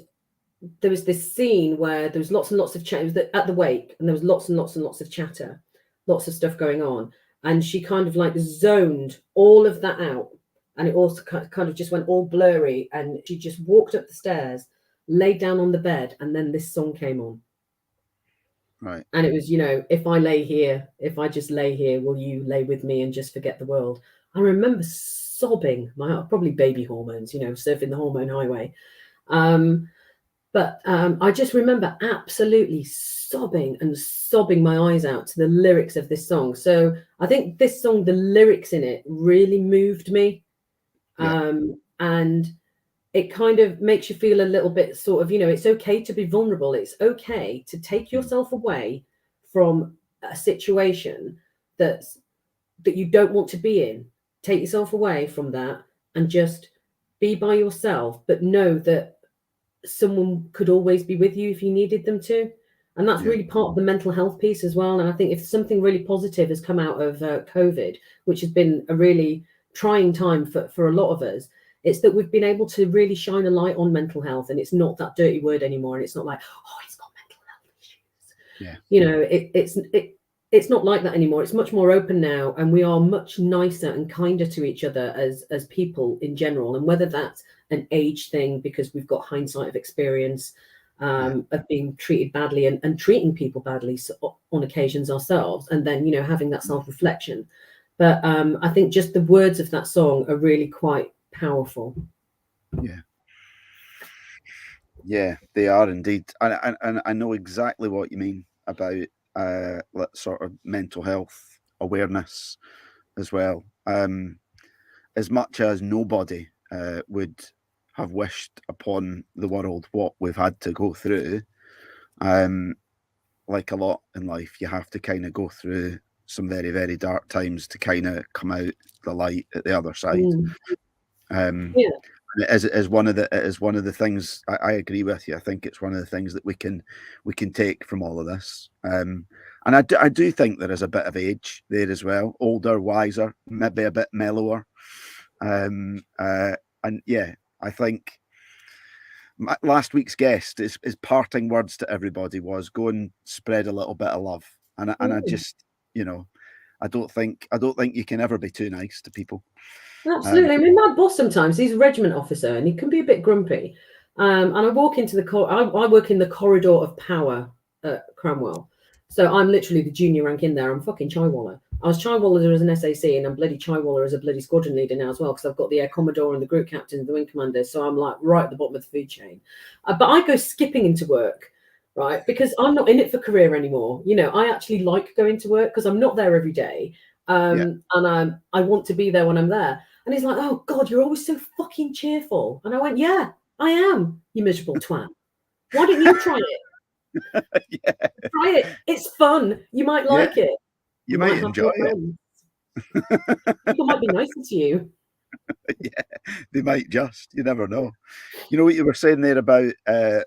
[SPEAKER 2] there was this scene where there was lots and lots of chat. It was at the wake, and there was lots and lots and lots of chatter, lots of stuff going on. And she kind of like zoned all of that out. And it also kind of just went all blurry. And she just walked up the stairs, laid down on the bed, and then this song came on.
[SPEAKER 1] Right.
[SPEAKER 2] And it was, if I lay here, if I just lay here, will you lay with me and just forget the world? I remember sobbing, probably baby hormones, surfing the hormone highway. But I just remember absolutely sobbing my eyes out to the lyrics of this song. So I think this song, the lyrics in it really moved me. And it kind of makes you feel a little bit sort of, it's okay to be vulnerable. It's okay to take yourself away from a situation that you don't want to be in. Take yourself away from that and just be by yourself, but know that someone could always be with you if you needed them to. And that's really part of the mental health piece as well. And I think if something really positive has come out of COVID, which has been a really trying time for a lot of us, it's that we've been able to really shine a light on mental health. And it's not that dirty word anymore. And it's not like, oh, he's got mental health issues. it's not like that anymore. It's much more open now, and we are much nicer and kinder to each other as people in general. And whether that's an age thing because we've got hindsight of experience of being treated badly and treating people badly on occasions ourselves, and then having that self-reflection. But I think just the words of that song are really quite powerful.
[SPEAKER 1] Yeah, they are indeed, and I know exactly what you mean about sort of mental health awareness as well. As much as nobody would have wished upon the world what we've had to go through, like a lot in life, you have to kind of go through some very, very dark times to kind of come out the light at the other side.
[SPEAKER 2] Yeah.
[SPEAKER 1] It is one of the things I agree with you. I think it's one of the things that we can take from all of this. And I do think there is a bit of age there as well, older, wiser, maybe a bit mellower. And yeah, I think last week's guest is parting words to everybody was go and spread a little bit of love. And I just, I don't think you can ever be too nice to people.
[SPEAKER 2] Absolutely. I mean, my boss sometimes, he's a regiment officer and he can be a bit grumpy. And I walk into I work in the corridor of power at Cranwell. So I'm literally the junior rank in there. I'm fucking Chaiwaller. I was Chaiwaller as an SAC and I'm bloody Chaiwaller as a bloody squadron leader now as well, because I've got the air commodore and the group captain and the wing commander. So I'm like right at the bottom of the food chain. But I go skipping into work, right? Because I'm not in it for career anymore. I actually like going to work because I'm not there every day. And I want to be there when I'm there. And he's like, oh, God, you're always so fucking cheerful. And I went, yeah, I am, you miserable twat. Why don't you try it? Try it. It's fun. You might like it.
[SPEAKER 1] You might enjoy it.
[SPEAKER 2] People might be nicer to you.
[SPEAKER 1] Yeah, they might just. You never know. You know what you were saying there about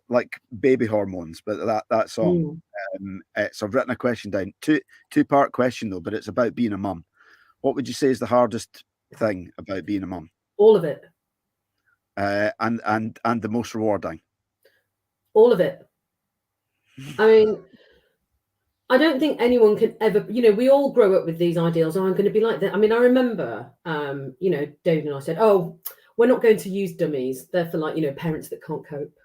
[SPEAKER 1] like baby hormones, but that song. So I've written a question down. Two-part question though, but it's about being a mum. What would you say is the hardest thing about being a mum?
[SPEAKER 2] All of it.
[SPEAKER 1] And the most rewarding?
[SPEAKER 2] All of it. I mean, I don't think anyone can ever, we all grow up with these ideals. Oh, I'm going to be like that. I mean, I remember, David and I said, oh, we're not going to use dummies. They're for like, parents that can't cope.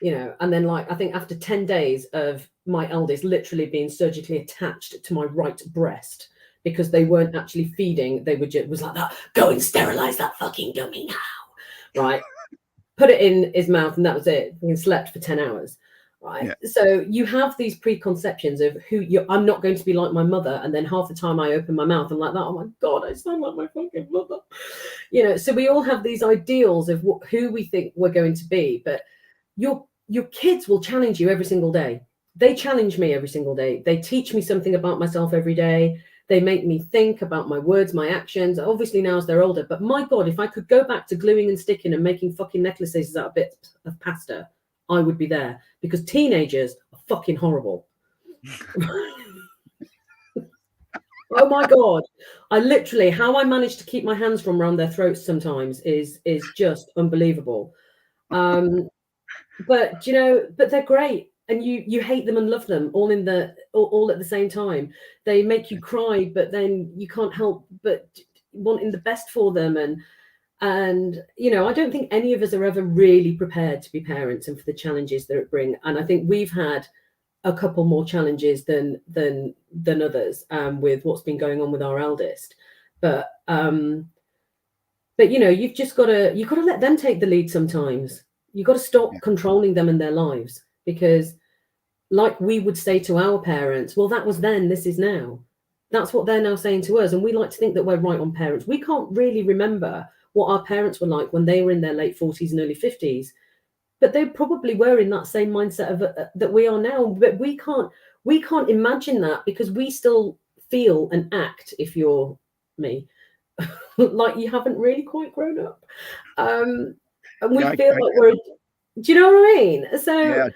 [SPEAKER 2] And then like, I think after 10 days of my eldest literally being surgically attached to my right breast because they weren't actually feeding, they were just, was like that, go and sterilize that fucking dummy now. Right. Put it in his mouth and that was it. He slept for 10 hours. Right. Yeah. So you have these preconceptions of I'm not going to be like my mother. And then half the time I open my mouth, I'm like that. Oh my God, I sound like my fucking mother. So we all have these ideals of who we think we're going to be. But your kids will challenge you every single day. They challenge me every single day. They teach me something about myself every day. They make me think about my words, my actions. Obviously now as they're older, but my God, if I could go back to gluing and sticking and making fucking necklaces out of bits of pasta, I would be there, because teenagers are fucking horrible. Oh my God. I literally, how I manage to keep my hands from around their throats sometimes is just unbelievable. But but they're great, and you hate them and love them all all at the same time. They make you cry, but then you can't help but wanting the best for them. And I don't think any of us are ever really prepared to be parents and for the challenges that it brings. And I think we've had a couple more challenges than others with what's been going on with our eldest. But you've just got to let them take the lead sometimes. You've got to stop controlling them and their lives, because like we would say to our parents, well, that was then, this is now. That's what they're now saying to us. And we like to think that we're right on parents. We can't really remember what our parents were like when they were in their late 40s and early 50s. But they probably were in that same mindset of that we are now. But we can't imagine that, because we still feel and act, if you're me, like you haven't really quite grown up. And we feel like we're, do you know what I mean? So,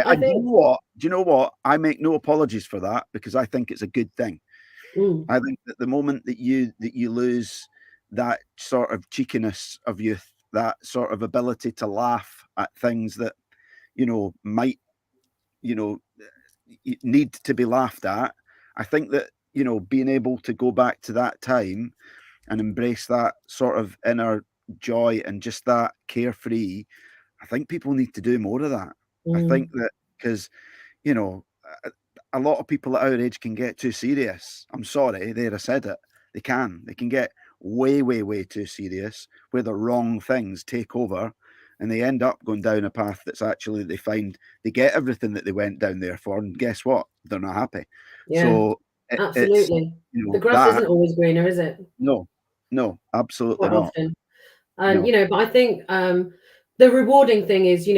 [SPEAKER 2] I think,
[SPEAKER 1] do you know what? I make no apologies for that, because I think it's a good thing. I think that the moment that you lose that sort of cheekiness of youth, that sort of ability to laugh at things that, might need to be laughed at. I think that, being able to go back to that time and embrace that sort of inner joy and just that carefree, I think people need to do more of that. I think that because, you know, a lot of people at our age can get too serious. I'm sorry, there I said it. They can get way, way, way too serious where the wrong things take over and they end up going down a path that's actually they find they get everything that they went down there for, and guess what? They're not happy.
[SPEAKER 2] Yeah,
[SPEAKER 1] so it's
[SPEAKER 2] absolutely. The grass isn't always greener, is it?
[SPEAKER 1] No, absolutely
[SPEAKER 2] Quite
[SPEAKER 1] not.
[SPEAKER 2] often. And but I think the rewarding thing is,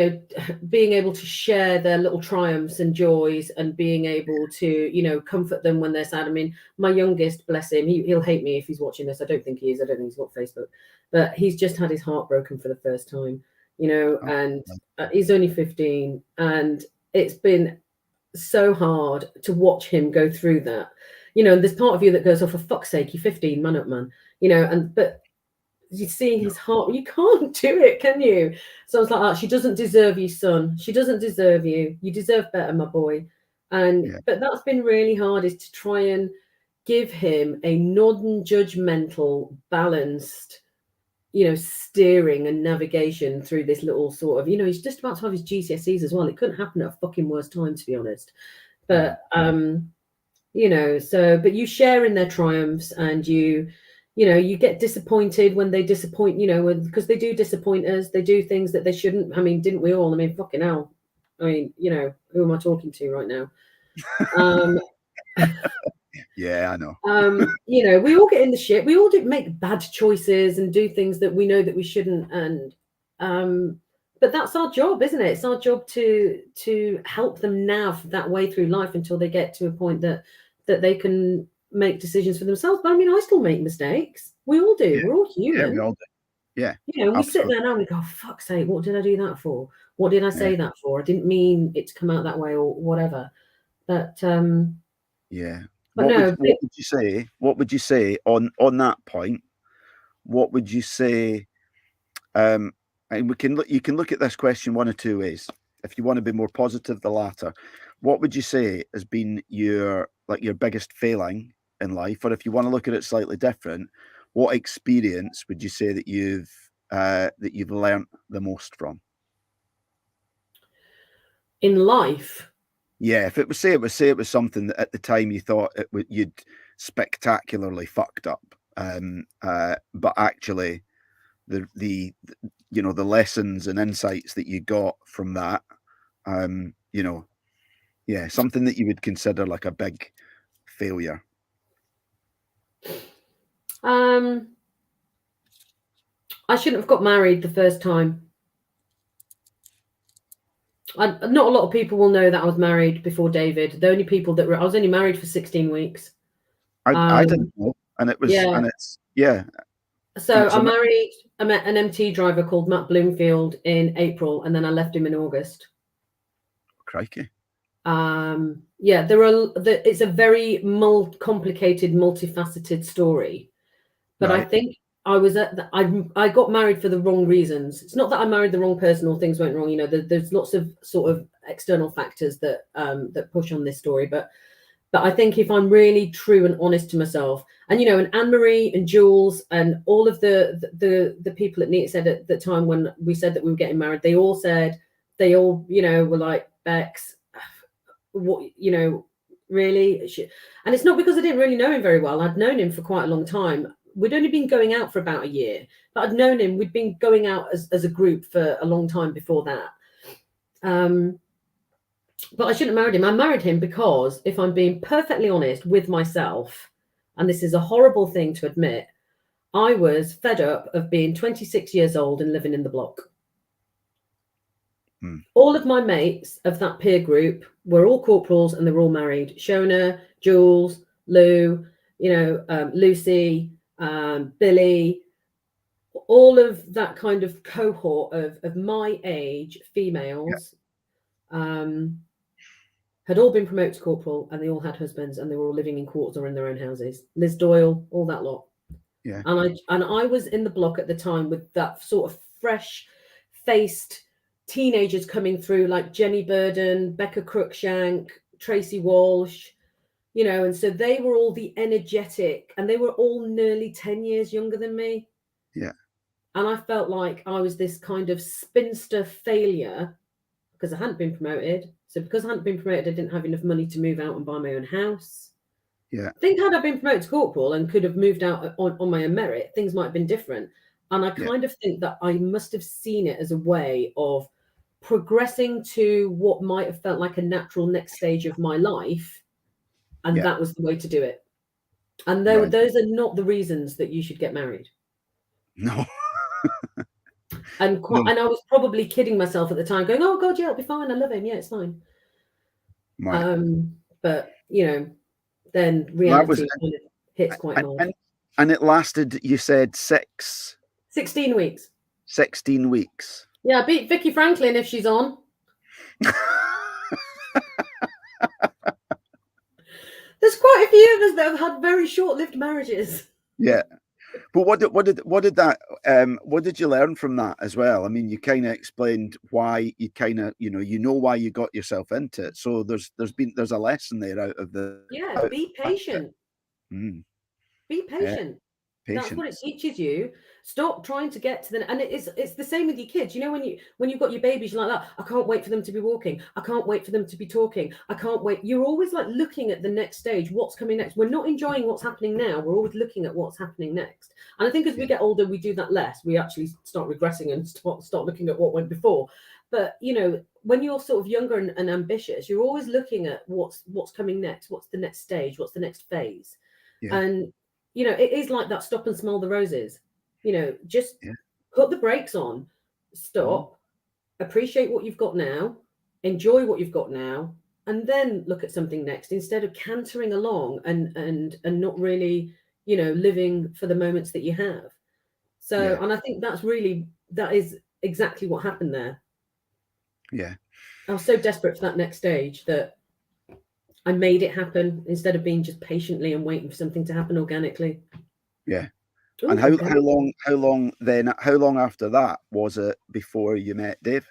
[SPEAKER 2] being able to share their little triumphs and joys and being able to, comfort them when they're sad. I mean, my youngest, bless him, he'll hate me if he's watching this. I don't think he is. I don't think he's got Facebook, but he's just had his heart broken for the first time, and he's only 15, and it's been so hard to watch him go through that. And there's part of you that goes, oh, for fuck's sake, you're 15, man up, man, but you're seeing his heart. You can't do it, can you? So I was like, she doesn't deserve you, son. She doesn't deserve you. You deserve better, my boy. But that's been really hard, is to try and give him a non-judgmental, balanced, steering and navigation through this little sort of, he's just about to have his GCSEs as well. It couldn't happen at a fucking worse time, to be honest. But, but you share in their triumphs, and you get disappointed when they disappoint, because they do disappoint us. They do things that they shouldn't. I mean, didn't we all? I mean, fucking hell. I mean, who am I talking to right now?
[SPEAKER 1] Yeah, I know.
[SPEAKER 2] We all get in the shit. We all do make bad choices and do things that we know that we shouldn't. And but that's our job, isn't it? It's our job to help them nav that way through life until they get to a point that they can make decisions for themselves. But I mean, I still make mistakes. We all do. Yeah. We're all human.
[SPEAKER 1] Yeah, we all do. Yeah.
[SPEAKER 2] We sit there now and we go, fuck's sake, what did I do that for? What did I say that for? I didn't mean it to come out that way or whatever. But
[SPEAKER 1] yeah.
[SPEAKER 2] But
[SPEAKER 1] what would you say? What would you say on that point? What would you say? And you can look at this question one of two ways. If you want to be more positive, the latter. What would you say has been your biggest failing in life? Or if you want to look at it slightly different, what experience would you say that you've learned the most from?
[SPEAKER 2] In life?
[SPEAKER 1] Yeah, if it was something that at the time you thought you'd spectacularly fucked up, but actually the lessons and insights that you got from that, something that you would consider like a big failure.
[SPEAKER 2] I shouldn't have got married the first time. Not a lot of people will know that I was married before David. The only people I was only married for 16 weeks.
[SPEAKER 1] I didn't know, and it was, and it's
[SPEAKER 2] So I met an MT driver called Matt Bloomfield in April, and then I left him in August.
[SPEAKER 1] Crikey.
[SPEAKER 2] It's a very complicated, multifaceted story, but right. I think I got married for the wrong reasons. It's not that I married the wrong person or things went wrong. There's lots of sort of external factors that push on this story, but I think if I'm really true and honest to myself, and and Anne-Marie and Jules and all of the people at Neat said at the time when we said that we were getting married, they all were like, Bex, what, really? And it's not because I didn't really know him very well. I'd known him for quite a long time. We'd only been going out for about a year, but I'd known him. We'd been going out as a group for a long time before that. But I shouldn't have married him. I married him because, if I'm being perfectly honest with myself, and this is a horrible thing to admit, I was fed up of being 26 years old and living in the block. All of my mates of that peer group were all corporals and they were all married. Shona, Jules, Lou, Lucy, Billy, all of that kind of cohort of my age females had all been promoted to corporal, and they all had husbands, and they were all living in quarters or in their own houses. Liz Doyle, all that lot.
[SPEAKER 1] Yeah.
[SPEAKER 2] And I was in the block at the time with that sort of fresh-faced teenagers coming through like Jenny Burden, Becca Cruikshank, Tracy Walsh, you know, and so they were all the energetic, and they were all nearly 10 years younger than me.
[SPEAKER 1] Yeah.
[SPEAKER 2] And I felt like I was this kind of spinster failure because I hadn't been promoted. So because I hadn't been promoted, I didn't have enough money to move out and buy my own house.
[SPEAKER 1] Yeah.
[SPEAKER 2] I think had I been promoted to corporal and could have moved out on my own merit, things might have been different. And I kind of think that I must have seen it as a way of progressing to what might have felt like a natural next stage of my life. And that was the way to do it. And those are not the reasons that you should get married.
[SPEAKER 1] No.
[SPEAKER 2] And I was probably kidding myself at the time, going, "Oh God, yeah, it'll be fine. I love him. Yeah, it's fine."
[SPEAKER 1] Right.
[SPEAKER 2] But you know, then reality kind of hits quite hard.
[SPEAKER 1] And it lasted, you said,
[SPEAKER 2] 16 weeks.
[SPEAKER 1] 16 weeks.
[SPEAKER 2] Yeah, I beat Vicky Franklin if she's on. There's quite a few of us that have had very short-lived marriages.
[SPEAKER 1] Yeah. But what did you learn from that as well? I mean, you kind of explained why you kind of, you know why you got yourself into it. So there's a lesson there out of the.
[SPEAKER 2] Yeah, be patient. Be patient. That's what it teaches you. Stop trying to get to the, and it's the same with your kids. You know, when you've got your babies, you're like that. I can't wait for them to be walking. I can't wait for them to be talking. I can't wait. You're always like looking at the next stage. What's coming next? We're not enjoying what's happening now. We're always looking at what's happening next. And I think as we get older, we do that less. We actually start regressing and start looking at what went before. But you know, when you're sort of younger and ambitious, you're always looking at what's coming next. What's the next stage? What's the next phase? And you know, it is like that. Stop and smell the roses. You know, just put the brakes on, stop, appreciate what you've got now, enjoy what you've got now, and then look at something next instead of cantering along and not really, you know, living for the moments that you have. So, and I think that is exactly what happened there.
[SPEAKER 1] Yeah.
[SPEAKER 2] I was so desperate for that next stage that I made it happen instead of being just patiently and waiting for something to happen organically.
[SPEAKER 1] Yeah. Ooh, and how long after that was it before you met Dave?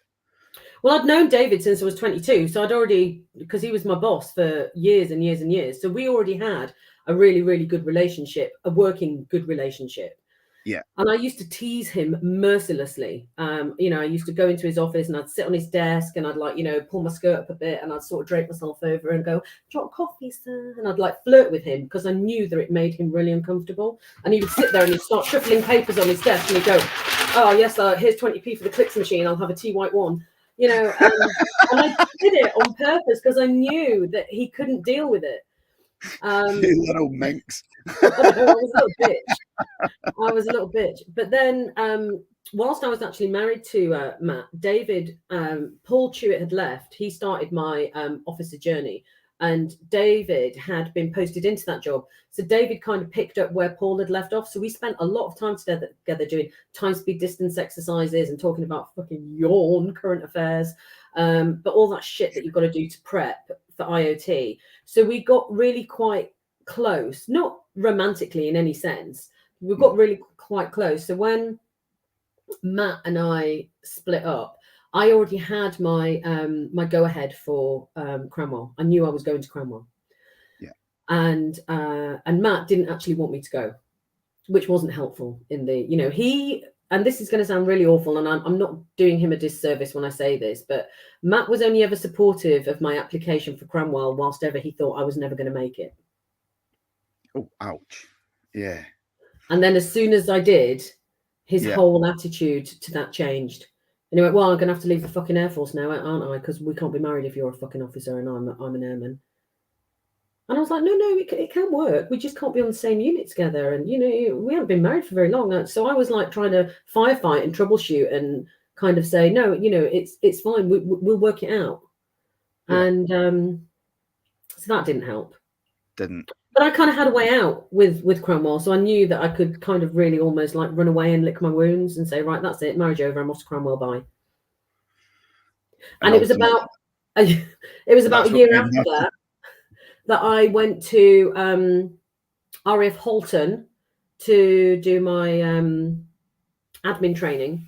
[SPEAKER 2] Well, I'd known David since I was 22, so I'd already, because he was my boss for years and years and years. So we already had a really, really good relationship, a working good relationship.
[SPEAKER 1] Yeah.
[SPEAKER 2] And I used to tease him mercilessly. You know, I used to go into his office and I'd sit on his desk and I'd like, you know, pull my skirt up a bit and I'd sort of drape myself over and go, "Do you want coffee, sir?" And I'd like flirt with him because I knew that it made him really uncomfortable. And he would sit there and he'd start shuffling papers on his desk and he'd go, "Oh, yes, here's 20p for the clicks machine. I'll have a tea white one." You know, and I did it on purpose because I knew that he couldn't deal with it.
[SPEAKER 1] You little minx.
[SPEAKER 2] I was a little bitch. But then whilst I was actually married to Matt, David, Paul Chewett had left. He started my officer journey. And David had been posted into that job. So David kind of picked up where Paul had left off. So we spent a lot of time together doing time, speed, distance exercises and talking about fucking yawn current affairs. But all that shit that you've got to do to prep for IOT. So we got really quite close, not romantically in any sense. We got really quite close. So when Matt and I split up, I already had my my go ahead for Cranwell. I knew I was going to Cranwell.
[SPEAKER 1] Yeah.
[SPEAKER 2] And Matt didn't actually want me to go, which wasn't helpful in the, you know, and this is going to sound really awful, and I'm not doing him a disservice when I say this, but Matt was only ever supportive of my application for Cranwell whilst ever he thought I was never going to make it.
[SPEAKER 1] Oh, ouch. Yeah. And
[SPEAKER 2] then as soon as I did, his whole attitude to that changed. And he went, "Well, I'm going to have to leave the fucking Air Force now, aren't I? Because we can't be married if you're a fucking officer and I'm an airman." And I was like, no, it can work. We just can't be on the same unit together. And, you know, we haven't been married for very long. So I was like trying to firefight and troubleshoot and kind of say, no, you know, it's fine. We'll work it out. Yeah. And so that didn't help.
[SPEAKER 1] Didn't.
[SPEAKER 2] But I kind of had a way out with Cranwell. So I knew that I could kind of really almost like run away and lick my wounds and say, right, that's it. Marriage over. I'm off to Cranwell. Bye. And it was about a year after that I went to RAF Halton to do my admin training.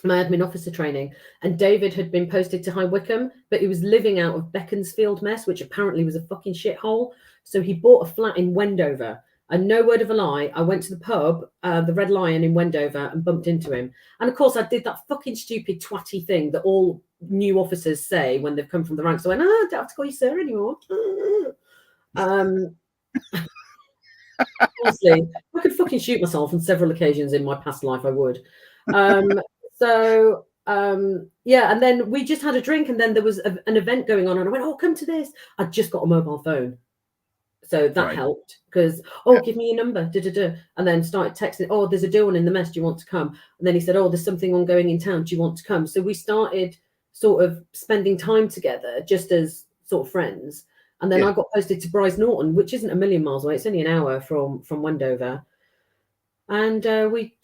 [SPEAKER 2] my admin officer training, and David had been posted to High Wycombe, but he was living out of Beaconsfield Mess, which apparently was a fucking shithole. So he bought a flat in Wendover. And no word of a lie, I went to the pub, the Red Lion in Wendover, and bumped into him. And of course, I did that fucking stupid twatty thing that all new officers say when they've come from the ranks. I went, I don't have to call you sir anymore. Honestly, I could fucking shoot myself on several occasions in my past life. I would. Yeah, and then we just had a drink, and then there was an event going on, and I went, "Oh, come to this." I'd just got a mobile phone, so that helped because give me your number, and then started texting. Oh, there's a deal in the mess. Do you want to come? And then he said, "Oh, there's something ongoing in town. Do you want to come?" So we started sort of spending time together, just as sort of friends. And then I got posted to Bryce Norton, which isn't a million miles away. It's only an hour from Wendover. And we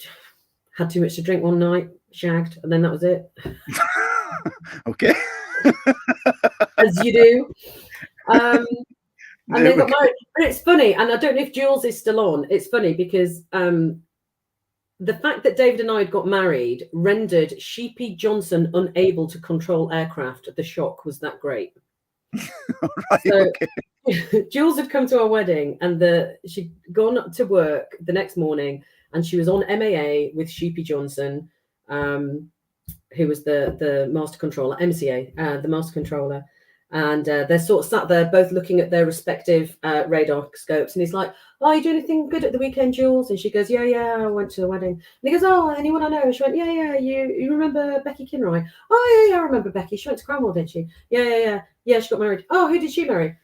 [SPEAKER 2] had too much to drink one night, shagged, and then that was it.
[SPEAKER 1] Okay.
[SPEAKER 2] As you do. And they got married. But it's funny, and I don't know if Jules is still on. It's funny because the fact that David and I had got married rendered Sheepy Johnson unable to control aircraft. The shock was that great.
[SPEAKER 1] Right,
[SPEAKER 2] so
[SPEAKER 1] okay.
[SPEAKER 2] Jules had come to our wedding, and she'd gone to work the next morning, and she was on MAA with Sheepy Johnson, who was the master controller, MCA, the master controller. And they're sort of sat there both looking at their respective radar scopes. And he's like, "Oh, you do anything good at the weekend, Jules?" And she goes, "Yeah, I went to the wedding." And he goes, "Oh, anyone I know?" And she went, "Yeah, you remember Becky Kinroy?" "Oh, yeah, I remember Becky. She went to Cromwell, didn't she?" Yeah, she got married." "Oh, who did she marry?"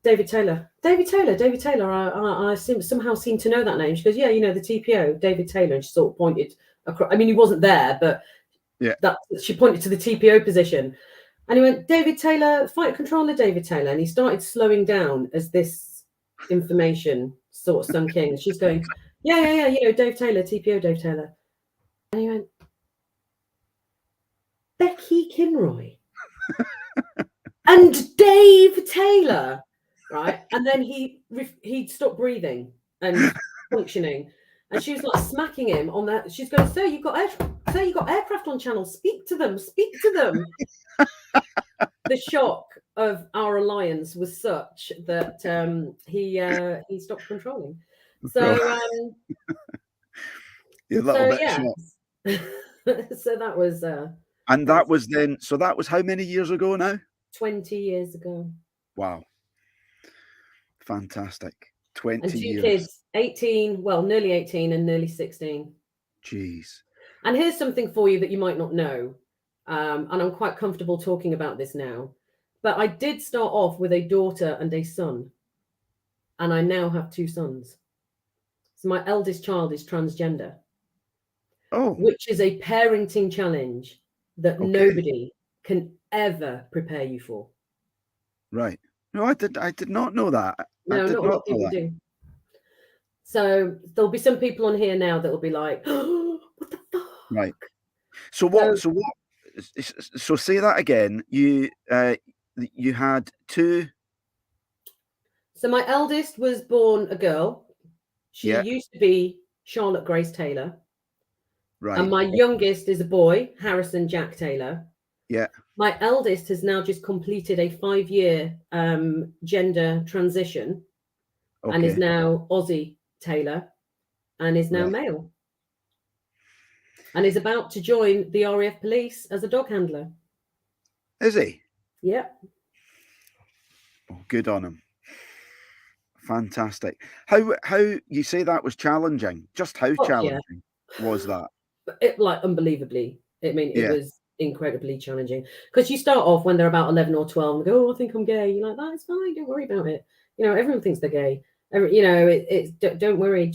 [SPEAKER 2] David Taylor. David Taylor. I somehow seem to know that name." She goes, "Yeah, the TPO, David Taylor." And she sort of pointed across. I mean, he wasn't there, but she pointed to the TPO position. And he went, "David Taylor, flight controller David Taylor." And he started slowing down as this information sort of sunk in. And she's going, yeah, Dave Taylor, TPO Dave Taylor. And he went, "Becky Kinroy and Dave Taylor," right? And then he'd stopped breathing and functioning. And she was like smacking him on that. She's going, "Sir, you've got aircraft on channel. Speak to them. The shock of our alliance was such that he stopped controlling. So so that was
[SPEAKER 1] and that was then. So that was how many years ago now?
[SPEAKER 2] 20 years ago.
[SPEAKER 1] Wow. Fantastic. 20
[SPEAKER 2] and 2
[SPEAKER 1] years.
[SPEAKER 2] Kids, 18, well, nearly 18 and nearly 16.
[SPEAKER 1] Jeez.
[SPEAKER 2] And here's something for you that you might not know. And I'm quite comfortable talking about this now. But I did start off with a daughter and a son. And I now have 2 sons. So my eldest child is transgender.
[SPEAKER 1] Oh.
[SPEAKER 2] Which is a parenting challenge that nobody can ever prepare you for.
[SPEAKER 1] Right. No, I did not know that.
[SPEAKER 2] No, not a lot of people do. So there'll be some people on here now that will be like, "Oh, what the fuck?"
[SPEAKER 1] Right. So what? So say that again. You had 2.
[SPEAKER 2] So my eldest was born a girl. She used to be Charlotte Grace Taylor.
[SPEAKER 1] Right.
[SPEAKER 2] And my youngest is a boy, Harrison Jack Taylor.
[SPEAKER 1] Yeah.
[SPEAKER 2] My eldest has now just completed a 5-year gender transition and is now Aussie Taylor and is now male. And is about to join the RAF police as a dog handler.
[SPEAKER 1] Is he?
[SPEAKER 2] Yeah.
[SPEAKER 1] Oh, good on him. Fantastic. How you say that was challenging? Just how challenging was that?
[SPEAKER 2] It unbelievably. I mean, it was incredibly challenging because you start off when they're about 11 or 12 and go, "Oh, I think I'm gay." You're like, "That's fine. Don't worry about it." Everyone thinks they're gay. Don't worry.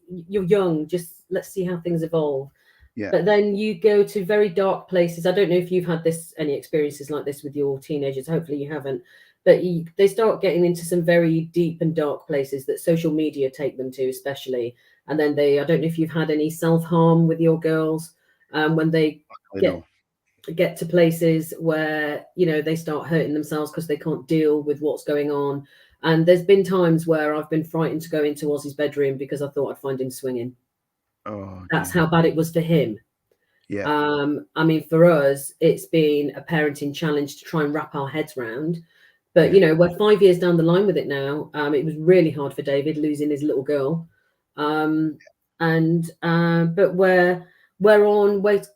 [SPEAKER 2] You're young. Just let's see how things evolve.
[SPEAKER 1] Yeah.
[SPEAKER 2] But then you go to very dark places. I don't know if you've had any experiences like this with your teenagers. Hopefully you haven't. But they start getting into some very deep and dark places that social media take them to, especially. And then I don't know if you've had any self-harm with your girls when they get to places where, they start hurting themselves because they can't deal with what's going on. And there's been times where I've been frightened to go into Ozzy's bedroom because I thought I'd find him swinging.
[SPEAKER 1] Oh,
[SPEAKER 2] that's how bad it was for him.
[SPEAKER 1] Yeah.
[SPEAKER 2] I mean, for us, it's been a parenting challenge to try and wrap our heads around. But,
[SPEAKER 1] Yeah.
[SPEAKER 2] we're 5 years down the line with it now. It was really hard for David losing his little girl. But we're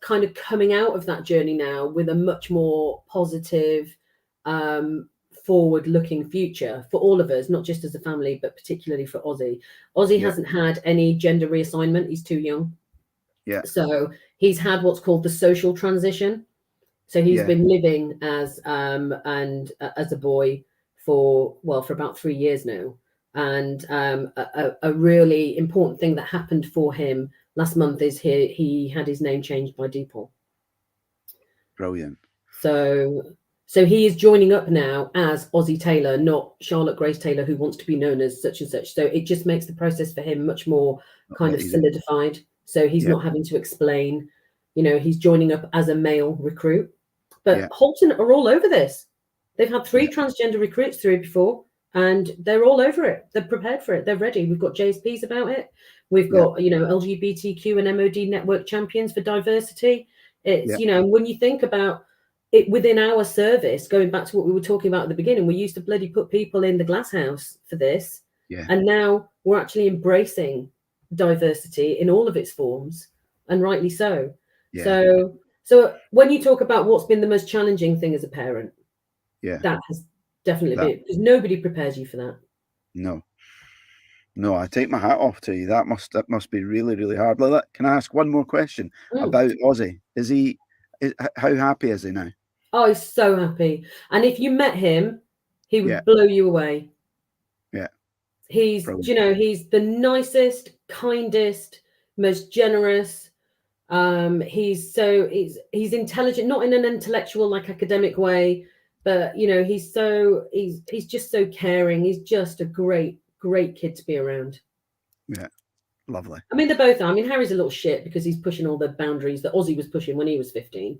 [SPEAKER 2] kind of coming out of that journey now with a much more positive, forward-looking future for all of us, not just as a family, but particularly for Ozzy. Ozzy
[SPEAKER 1] Yeah.
[SPEAKER 2] hasn't had any gender reassignment. He's too young.
[SPEAKER 1] Yeah.
[SPEAKER 2] So he's had what's called the social transition. So he's
[SPEAKER 1] Yeah.
[SPEAKER 2] been living as as a boy for about 3 years now. And a really important thing that happened for him last month is he had his name changed by DPOL.
[SPEAKER 1] Brilliant.
[SPEAKER 2] So he is joining up now as Ozzy Taylor, not Charlotte Grace Taylor, who wants to be known as such and such. So it just makes the process for him much more kind of
[SPEAKER 1] Easy.
[SPEAKER 2] solidified. So he's not having to explain, he's joining up as a male recruit. But Holton are all over this. They've had 3 transgender recruits through before, and they're all over it. They're prepared for it. They're ready. We've got JSPs about it. We've got, LGBTQ and MOD network champions for diversity. It's, when you think about it within our service, going back to what we were talking about at the beginning, we used to bloody put people in the glass house for this.
[SPEAKER 1] Yeah.
[SPEAKER 2] And now we're actually embracing diversity in all of its forms, and rightly so.
[SPEAKER 1] Yeah.
[SPEAKER 2] So when you talk about what's been the most challenging thing as a parent, that has definitely been, because nobody prepares you for that.
[SPEAKER 1] No, I take my hat off to you. That must be really, really hard. Can I ask one more question about Ozzy? How happy is he now?
[SPEAKER 2] Oh, he's so happy. And if you met him, he would blow you away.
[SPEAKER 1] Yeah.
[SPEAKER 2] He's, he's the nicest, kindest, most generous. He's intelligent, not in an intellectual, like academic way, but he's just so caring. He's just a great kid to be around.
[SPEAKER 1] Yeah. Lovely.
[SPEAKER 2] I mean, they both are. I mean, Harry's a little shit because he's pushing all the boundaries that Ozzy was pushing when he was 15.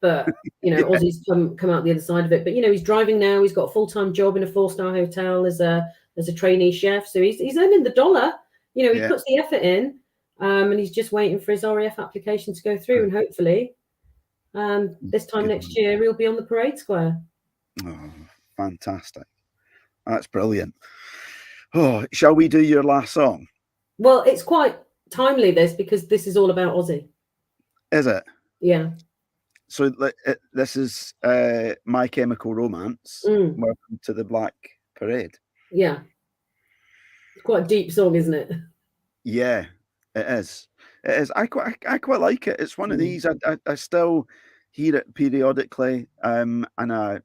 [SPEAKER 2] But Ozzy's come out the other side of it. But he's driving now. He's got a full-time job in a 4-star hotel as a trainee chef. So he's earning the dollar. He puts the effort in, and he's just waiting for his RAF application to go through, and hopefully, this time next year he'll be on the parade square.
[SPEAKER 1] Oh, fantastic! That's brilliant. Oh, shall we do your last song?
[SPEAKER 2] Well, it's quite timely, this, because this is all about Ozzy.
[SPEAKER 1] Is it?
[SPEAKER 2] Yeah.
[SPEAKER 1] So this is My Chemical Romance. Welcome to the Black Parade.
[SPEAKER 2] Yeah. It's quite a deep song, isn't it?
[SPEAKER 1] Yeah, it is. It is. I quite like it. It's one of these. I still hear it periodically. And I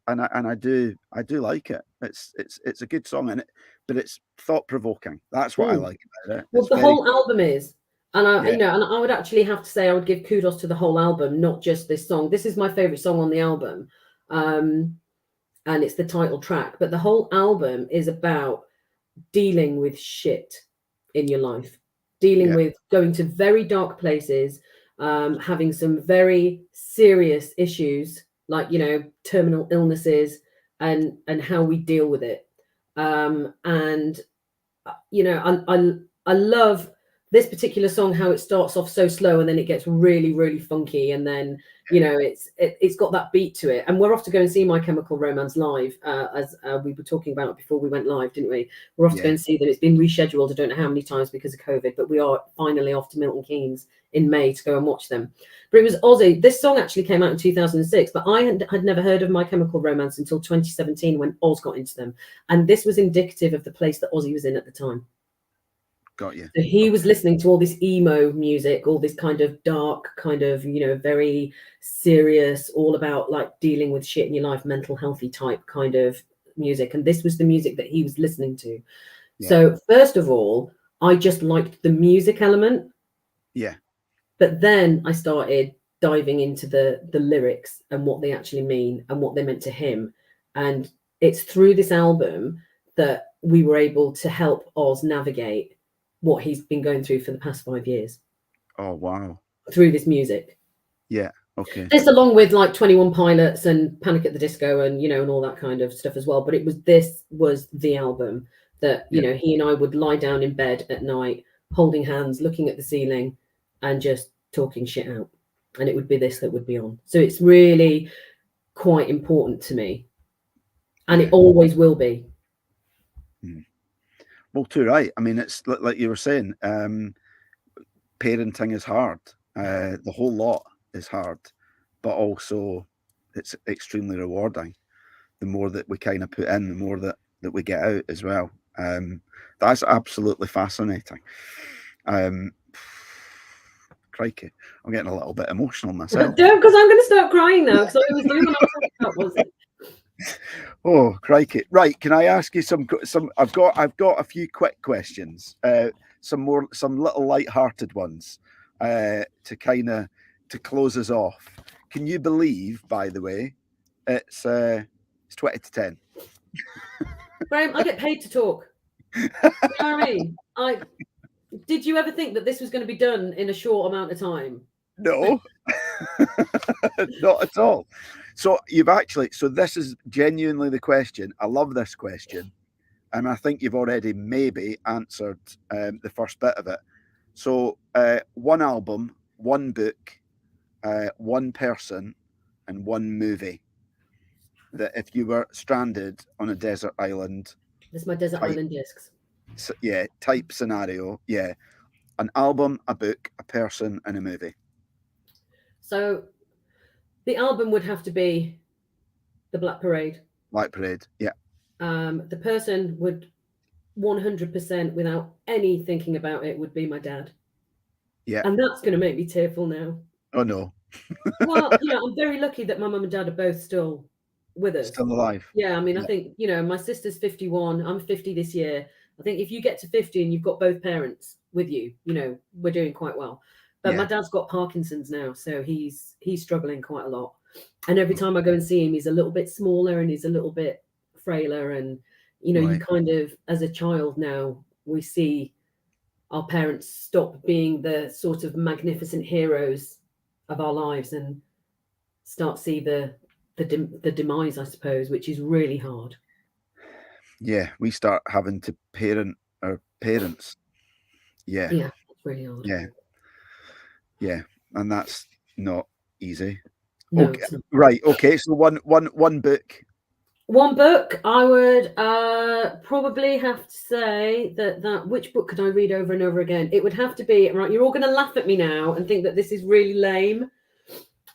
[SPEAKER 1] do like it. It's a good song, but it's thought provoking. That's what I like about it.
[SPEAKER 2] Well, whole album is. And I would actually have to say I would give kudos to the whole album, not just this song. This is my favorite song on the album, and it's the title track. But the whole album is about dealing with shit in your life, dealing with going to very dark places, having some very serious issues like terminal illnesses, and how we deal with it. I love this particular song, how it starts off so slow and then it gets really, really funky, and then it's got that beat to it. And we're off to go and see My Chemical Romance live, as we were talking about before we went live, didn't we? We're off to go and see them. It's been rescheduled, I don't know how many times because of COVID, but we are finally off to Milton Keynes in May to go and watch them. But it was Ozzy. This song actually came out in 2006, but I had never heard of My Chemical Romance until 2017 when Oz got into them, and this was indicative of the place that Ozzy was in at the time.
[SPEAKER 1] Got you.
[SPEAKER 2] So he was listening to all this emo music, all this kind of dark, kind of, very serious, all about like dealing with shit in your life, mental healthy type kind of music. And this was the music that he was listening to. Yeah. So first of all, I just liked the music element.
[SPEAKER 1] Yeah.
[SPEAKER 2] But then I started diving into the lyrics and what they actually mean and what they meant to him. And it's through this album that we were able to help Oz navigate what he's been going through for the past 5 years.
[SPEAKER 1] Oh, wow.
[SPEAKER 2] Through this music.
[SPEAKER 1] Yeah. Okay.
[SPEAKER 2] This along with like 21 Pilots and Panic at the Disco and, and all that kind of stuff as well. But this was the album that, he and I would lie down in bed at night, holding hands, looking at the ceiling and just talking shit out, and it would be this that would be on. So it's really quite important to me, and it always will be.
[SPEAKER 1] Well, too right. I mean, it's like you were saying, parenting is hard. The whole lot is hard, but also it's extremely rewarding. The more that we kind of put in, the more that we get out as well. That's absolutely fascinating. Crikey, I'm getting a little bit emotional myself.
[SPEAKER 2] Don't, because I'm going to start crying now, because I always do when I'm talking about music.
[SPEAKER 1] Oh, crikey! Right, can I ask you some? I've got a few quick questions. Some little light-hearted ones, to close us off. Can you believe, by the way, it's 20 to 10?
[SPEAKER 2] Graham, I get paid to talk. You know what I mean? Did you ever think that this was going to be done in a short amount of time?
[SPEAKER 1] No, not at all. So this is genuinely the question. I love this question, and I think you've already maybe answered the first bit of it. So one album, one book, one person, and one movie that if you were stranded on a desert island.
[SPEAKER 2] This is my desert island discs.
[SPEAKER 1] Type scenario. Yeah. An album, a book, a person, and a movie.
[SPEAKER 2] So the album would have to be The Black Parade.
[SPEAKER 1] Black Parade, yeah.
[SPEAKER 2] The person would 100% without any thinking about it would be my dad.
[SPEAKER 1] Yeah.
[SPEAKER 2] And that's going to make me tearful now.
[SPEAKER 1] Oh, no.
[SPEAKER 2] Well, I'm very lucky that my mum and dad are both still with us.
[SPEAKER 1] Still alive.
[SPEAKER 2] Yeah, I mean, I think, my sister's 51. I'm 50 this year. I think if you get to 50 and you've got both parents with you, we're doing quite well. But my dad's got Parkinson's now, so he's struggling quite a lot. And every time I go and see him, he's a little bit smaller and he's a little bit frailer. And, you kind of, as a child now, we see our parents stop being the sort of magnificent heroes of our lives and start see the demise, I suppose, which is really hard.
[SPEAKER 1] Yeah, we start having to parent our parents. Yeah.
[SPEAKER 2] Yeah, it's really hard.
[SPEAKER 1] Yeah, and that's not easy.
[SPEAKER 2] No,
[SPEAKER 1] okay. Right. Okay. So one book.
[SPEAKER 2] One book, I would probably have to say that which book could I read over and over again? It would have to be, right, you're all going to laugh at me now and think that this is really lame.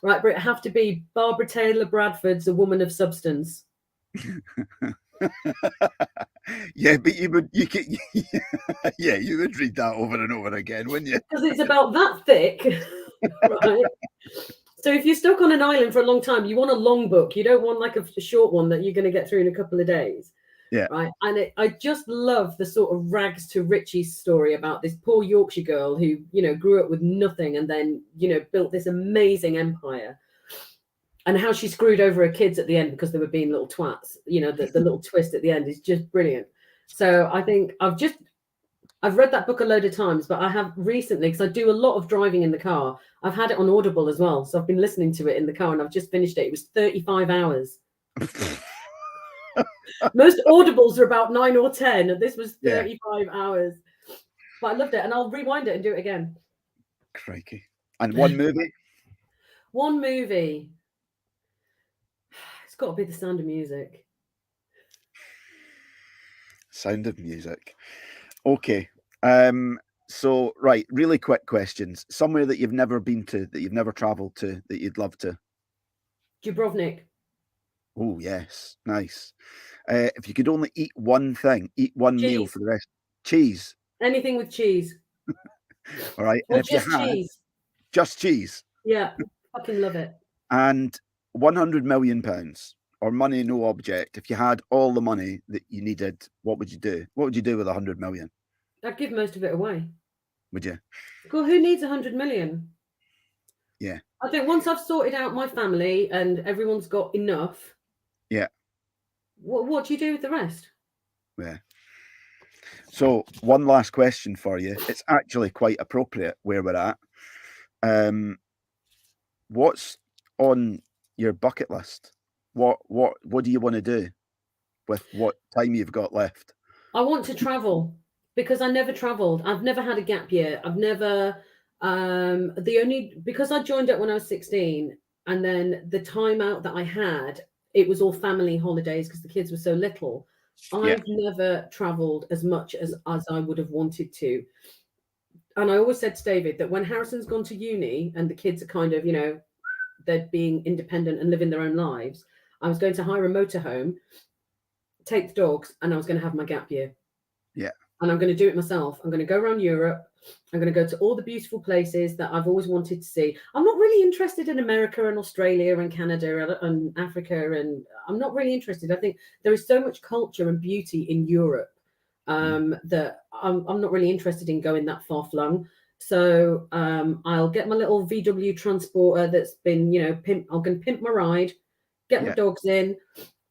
[SPEAKER 2] Right, but it have to be Barbara Taylor Bradford's A Woman of Substance.
[SPEAKER 1] Yeah, but you would read that over and over again, wouldn't you?
[SPEAKER 2] Because it's about that thick, right? So if you're stuck on an island for a long time, you want a long book. You don't want like a short one that you're going to get through in a couple of days.
[SPEAKER 1] Yeah.
[SPEAKER 2] Right. And I just love the sort of rags to riches story about this poor Yorkshire girl who, grew up with nothing and then, built this amazing empire. And how she screwed over her kids at the end because they were being little twats. The little twist at the end is just brilliant. So I think I've read that book a load of times, but I have recently, because I do a lot of driving in the car, I've had it on Audible as well. So I've been listening to it in the car and I've just finished it. It was 35 hours. Most Audibles are about 9 or 10, and this was 35 hours. But I loved it, and I'll rewind it and do it again.
[SPEAKER 1] Crikey. And one movie?
[SPEAKER 2] One movie. It's got to be The Sound of Music.
[SPEAKER 1] Sound of Music. Okay. So, right, really quick questions. Somewhere that you've never been to, that you've never travelled to, that you'd love to?
[SPEAKER 2] Dubrovnik.
[SPEAKER 1] Oh, yes. Nice. If you could only eat one thing, eat one meal for the rest. Cheese.
[SPEAKER 2] Anything with cheese.
[SPEAKER 1] All right.
[SPEAKER 2] Or
[SPEAKER 1] and if
[SPEAKER 2] just
[SPEAKER 1] you had,
[SPEAKER 2] cheese.
[SPEAKER 1] Just cheese.
[SPEAKER 2] Yeah. Fucking love it.
[SPEAKER 1] And £100 million, or money no object. If you had all the money that you needed, what would you do? What would you do with 100 million?
[SPEAKER 2] I'd give most of it away.
[SPEAKER 1] Would you?
[SPEAKER 2] Well, who needs 100 million?
[SPEAKER 1] Yeah.
[SPEAKER 2] I think once I've sorted out my family and everyone's got enough.
[SPEAKER 1] Yeah.
[SPEAKER 2] What do you do with the rest?
[SPEAKER 1] Yeah. So one last question for you. It's actually quite appropriate where we're at. What's on your bucket list? What do you want to do with what time you've got left?
[SPEAKER 2] I want to travel because I never traveled. I've never had a gap year. I've never Because I joined up when I was 16, and then the time out that I had, it was all family holidays because the kids were so little.
[SPEAKER 1] Yeah.
[SPEAKER 2] I've never traveled as much as I would have wanted to. And I always said to David that when Harrison's gone to uni and the kids are kind of, they're being independent and living their own lives, I was going to hire a motorhome, take the dogs, and I was going to have my gap year.
[SPEAKER 1] Yeah.
[SPEAKER 2] And I'm going to do it myself. I'm going to go around Europe. I'm going to go to all the beautiful places that I've always wanted to see. I'm not really interested in America and Australia and Canada and Africa, and I'm not really interested. I think there is so much culture and beauty in Europe that I'm not really interested in going that far flung. So I'll get my little VW transporter that's been, I'm going to pimp my ride, get my dogs in,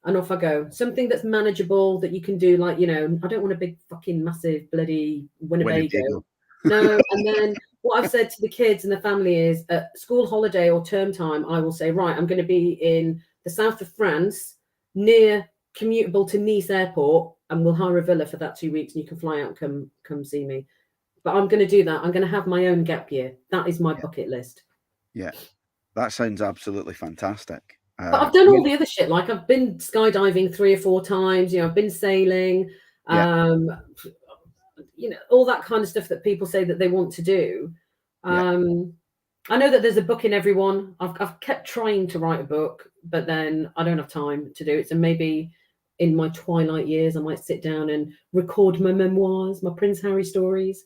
[SPEAKER 2] and off I go. Something that's manageable that you can do, like, I don't want a big fucking massive bloody Winnebago. No. And then what I've said to the kids and the family is at school holiday or term time, I will say, right, I'm going to be in the south of France, near commutable to Nice airport, and we'll hire a villa for that 2 weeks and you can fly out and come see me. But I'm going to do that. I'm going to have my own gap year. That is my bucket list.
[SPEAKER 1] Yeah. That sounds absolutely fantastic.
[SPEAKER 2] But I've done all the other shit. Like I've been skydiving 3 or 4 times. I've been sailing. All that kind of stuff that people say that they want to do. I know that there's a book in everyone. I've kept trying to write a book, but then I don't have time to do it. So maybe in my twilight years, I might sit down and record my memoirs, my Prince Harry stories.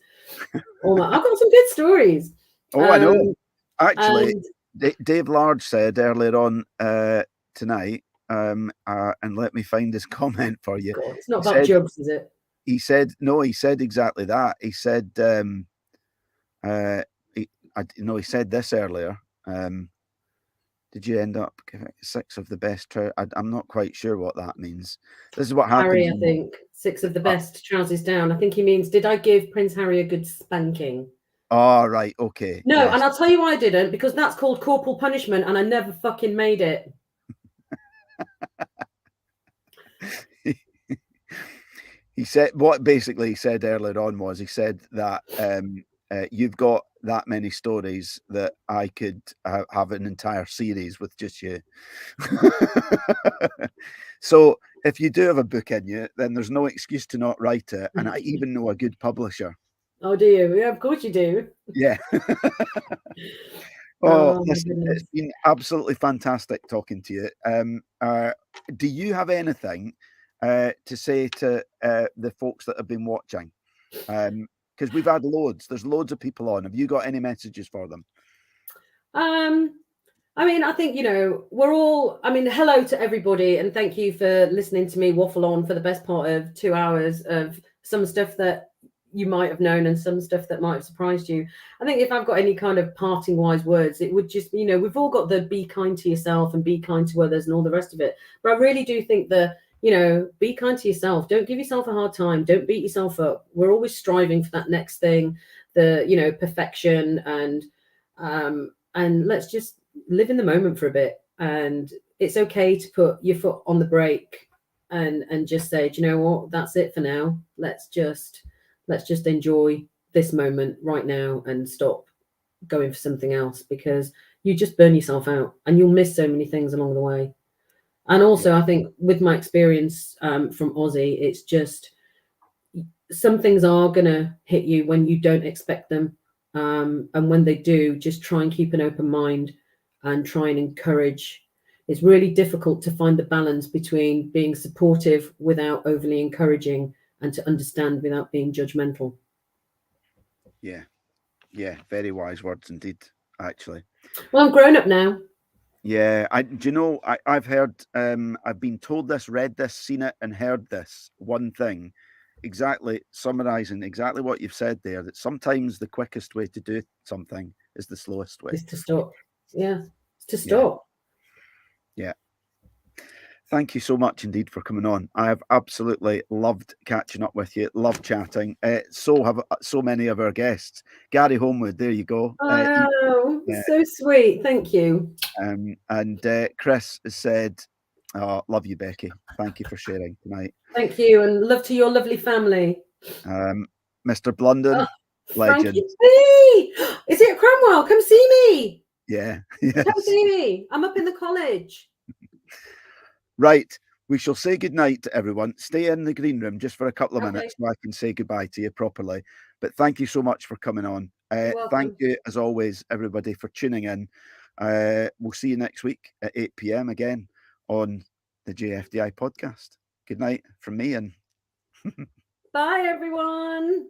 [SPEAKER 2] I've got some good stories.
[SPEAKER 1] Oh, I know. Actually, Dave Large said earlier on tonight, and let me find his comment for you.
[SPEAKER 2] God, it's not about jokes, is it?
[SPEAKER 1] He said, no, he said exactly that. He said, he said this earlier. Did you end up giving 6 of the best? I'm not quite sure what that means. This is what happens.
[SPEAKER 2] Harry, I think 6 of the best trousers down. I think he means, did I give Prince Harry a good spanking?
[SPEAKER 1] Oh, right. Okay.
[SPEAKER 2] No, yes. And I'll tell you why I didn't, because that's called corporal punishment and I never fucking made it.
[SPEAKER 1] He said, what basically he said earlier on was, he said that you've got that many stories that I could have an entire series with just you. So if you do have a book in you, then there's no excuse to not write it. And I even know a good publisher.
[SPEAKER 2] Oh, do you? Yeah, of course you do.
[SPEAKER 1] Yeah. Listen, it's been absolutely fantastic talking to you. Do you have anything to say to the folks that have been watching? Because we've had loads. There's loads of people on. Have you got any messages for them?
[SPEAKER 2] I mean, I think, hello to everybody, and thank you for listening to me waffle on for the best part of 2 hours of some stuff that you might have known and some stuff that might have surprised you. I think if I've got any kind of parting wise words, it would just, we've all got the be kind to yourself and be kind to others and all the rest of it. But I really do think that, be kind to yourself. Don't give yourself a hard time. Don't beat yourself up. We're always striving for that next thing, the, perfection, and let's just live in the moment for a bit. And it's okay to put your foot on the brake and just say, do you know what? That's it for now. Let's just enjoy this moment right now and stop going for something else, because you just burn yourself out and you'll miss so many things along the way. And also, I think with my experience from Aussie, it's just some things are going to hit you when you don't expect them. And when they do, just try and keep an open mind and try and encourage. It's really difficult to find the balance between being supportive without overly encouraging and to understand without being judgmental.
[SPEAKER 1] Yeah. Very wise words indeed, actually.
[SPEAKER 2] Well, I'm grown up now.
[SPEAKER 1] Yeah, I've heard, I've been told this, read this, seen it, and heard this one thing, exactly summarizing exactly what you've said there, that sometimes the quickest way to do something is the slowest way.
[SPEAKER 2] Is to stop. Yeah, it's to stop.
[SPEAKER 1] Yeah. Thank you so much indeed for coming on. I have absolutely loved catching up with you. Love chatting. So have so many of our guests. Gary Homewood, there you go.
[SPEAKER 2] Oh, so sweet. Thank you.
[SPEAKER 1] And Chris has said, love you, Becky. Thank you for sharing tonight.
[SPEAKER 2] Thank you, and love to your lovely family.
[SPEAKER 1] Mr. Blunden, legend.
[SPEAKER 2] Frankie B! Is it
[SPEAKER 1] Yes.
[SPEAKER 2] Don't see me. I'm up in the college.
[SPEAKER 1] Right. We shall say goodnight to everyone. Stay in the green room just for a couple of
[SPEAKER 2] Okay.
[SPEAKER 1] minutes so I can say goodbye to you properly. But thank you so much for coming on.
[SPEAKER 2] You're
[SPEAKER 1] Thank
[SPEAKER 2] welcome.
[SPEAKER 1] you, as always, everybody, for tuning in. We'll see you next week at 8 p.m. again on the JFDI podcast. Good night from me and
[SPEAKER 2] Bye, everyone.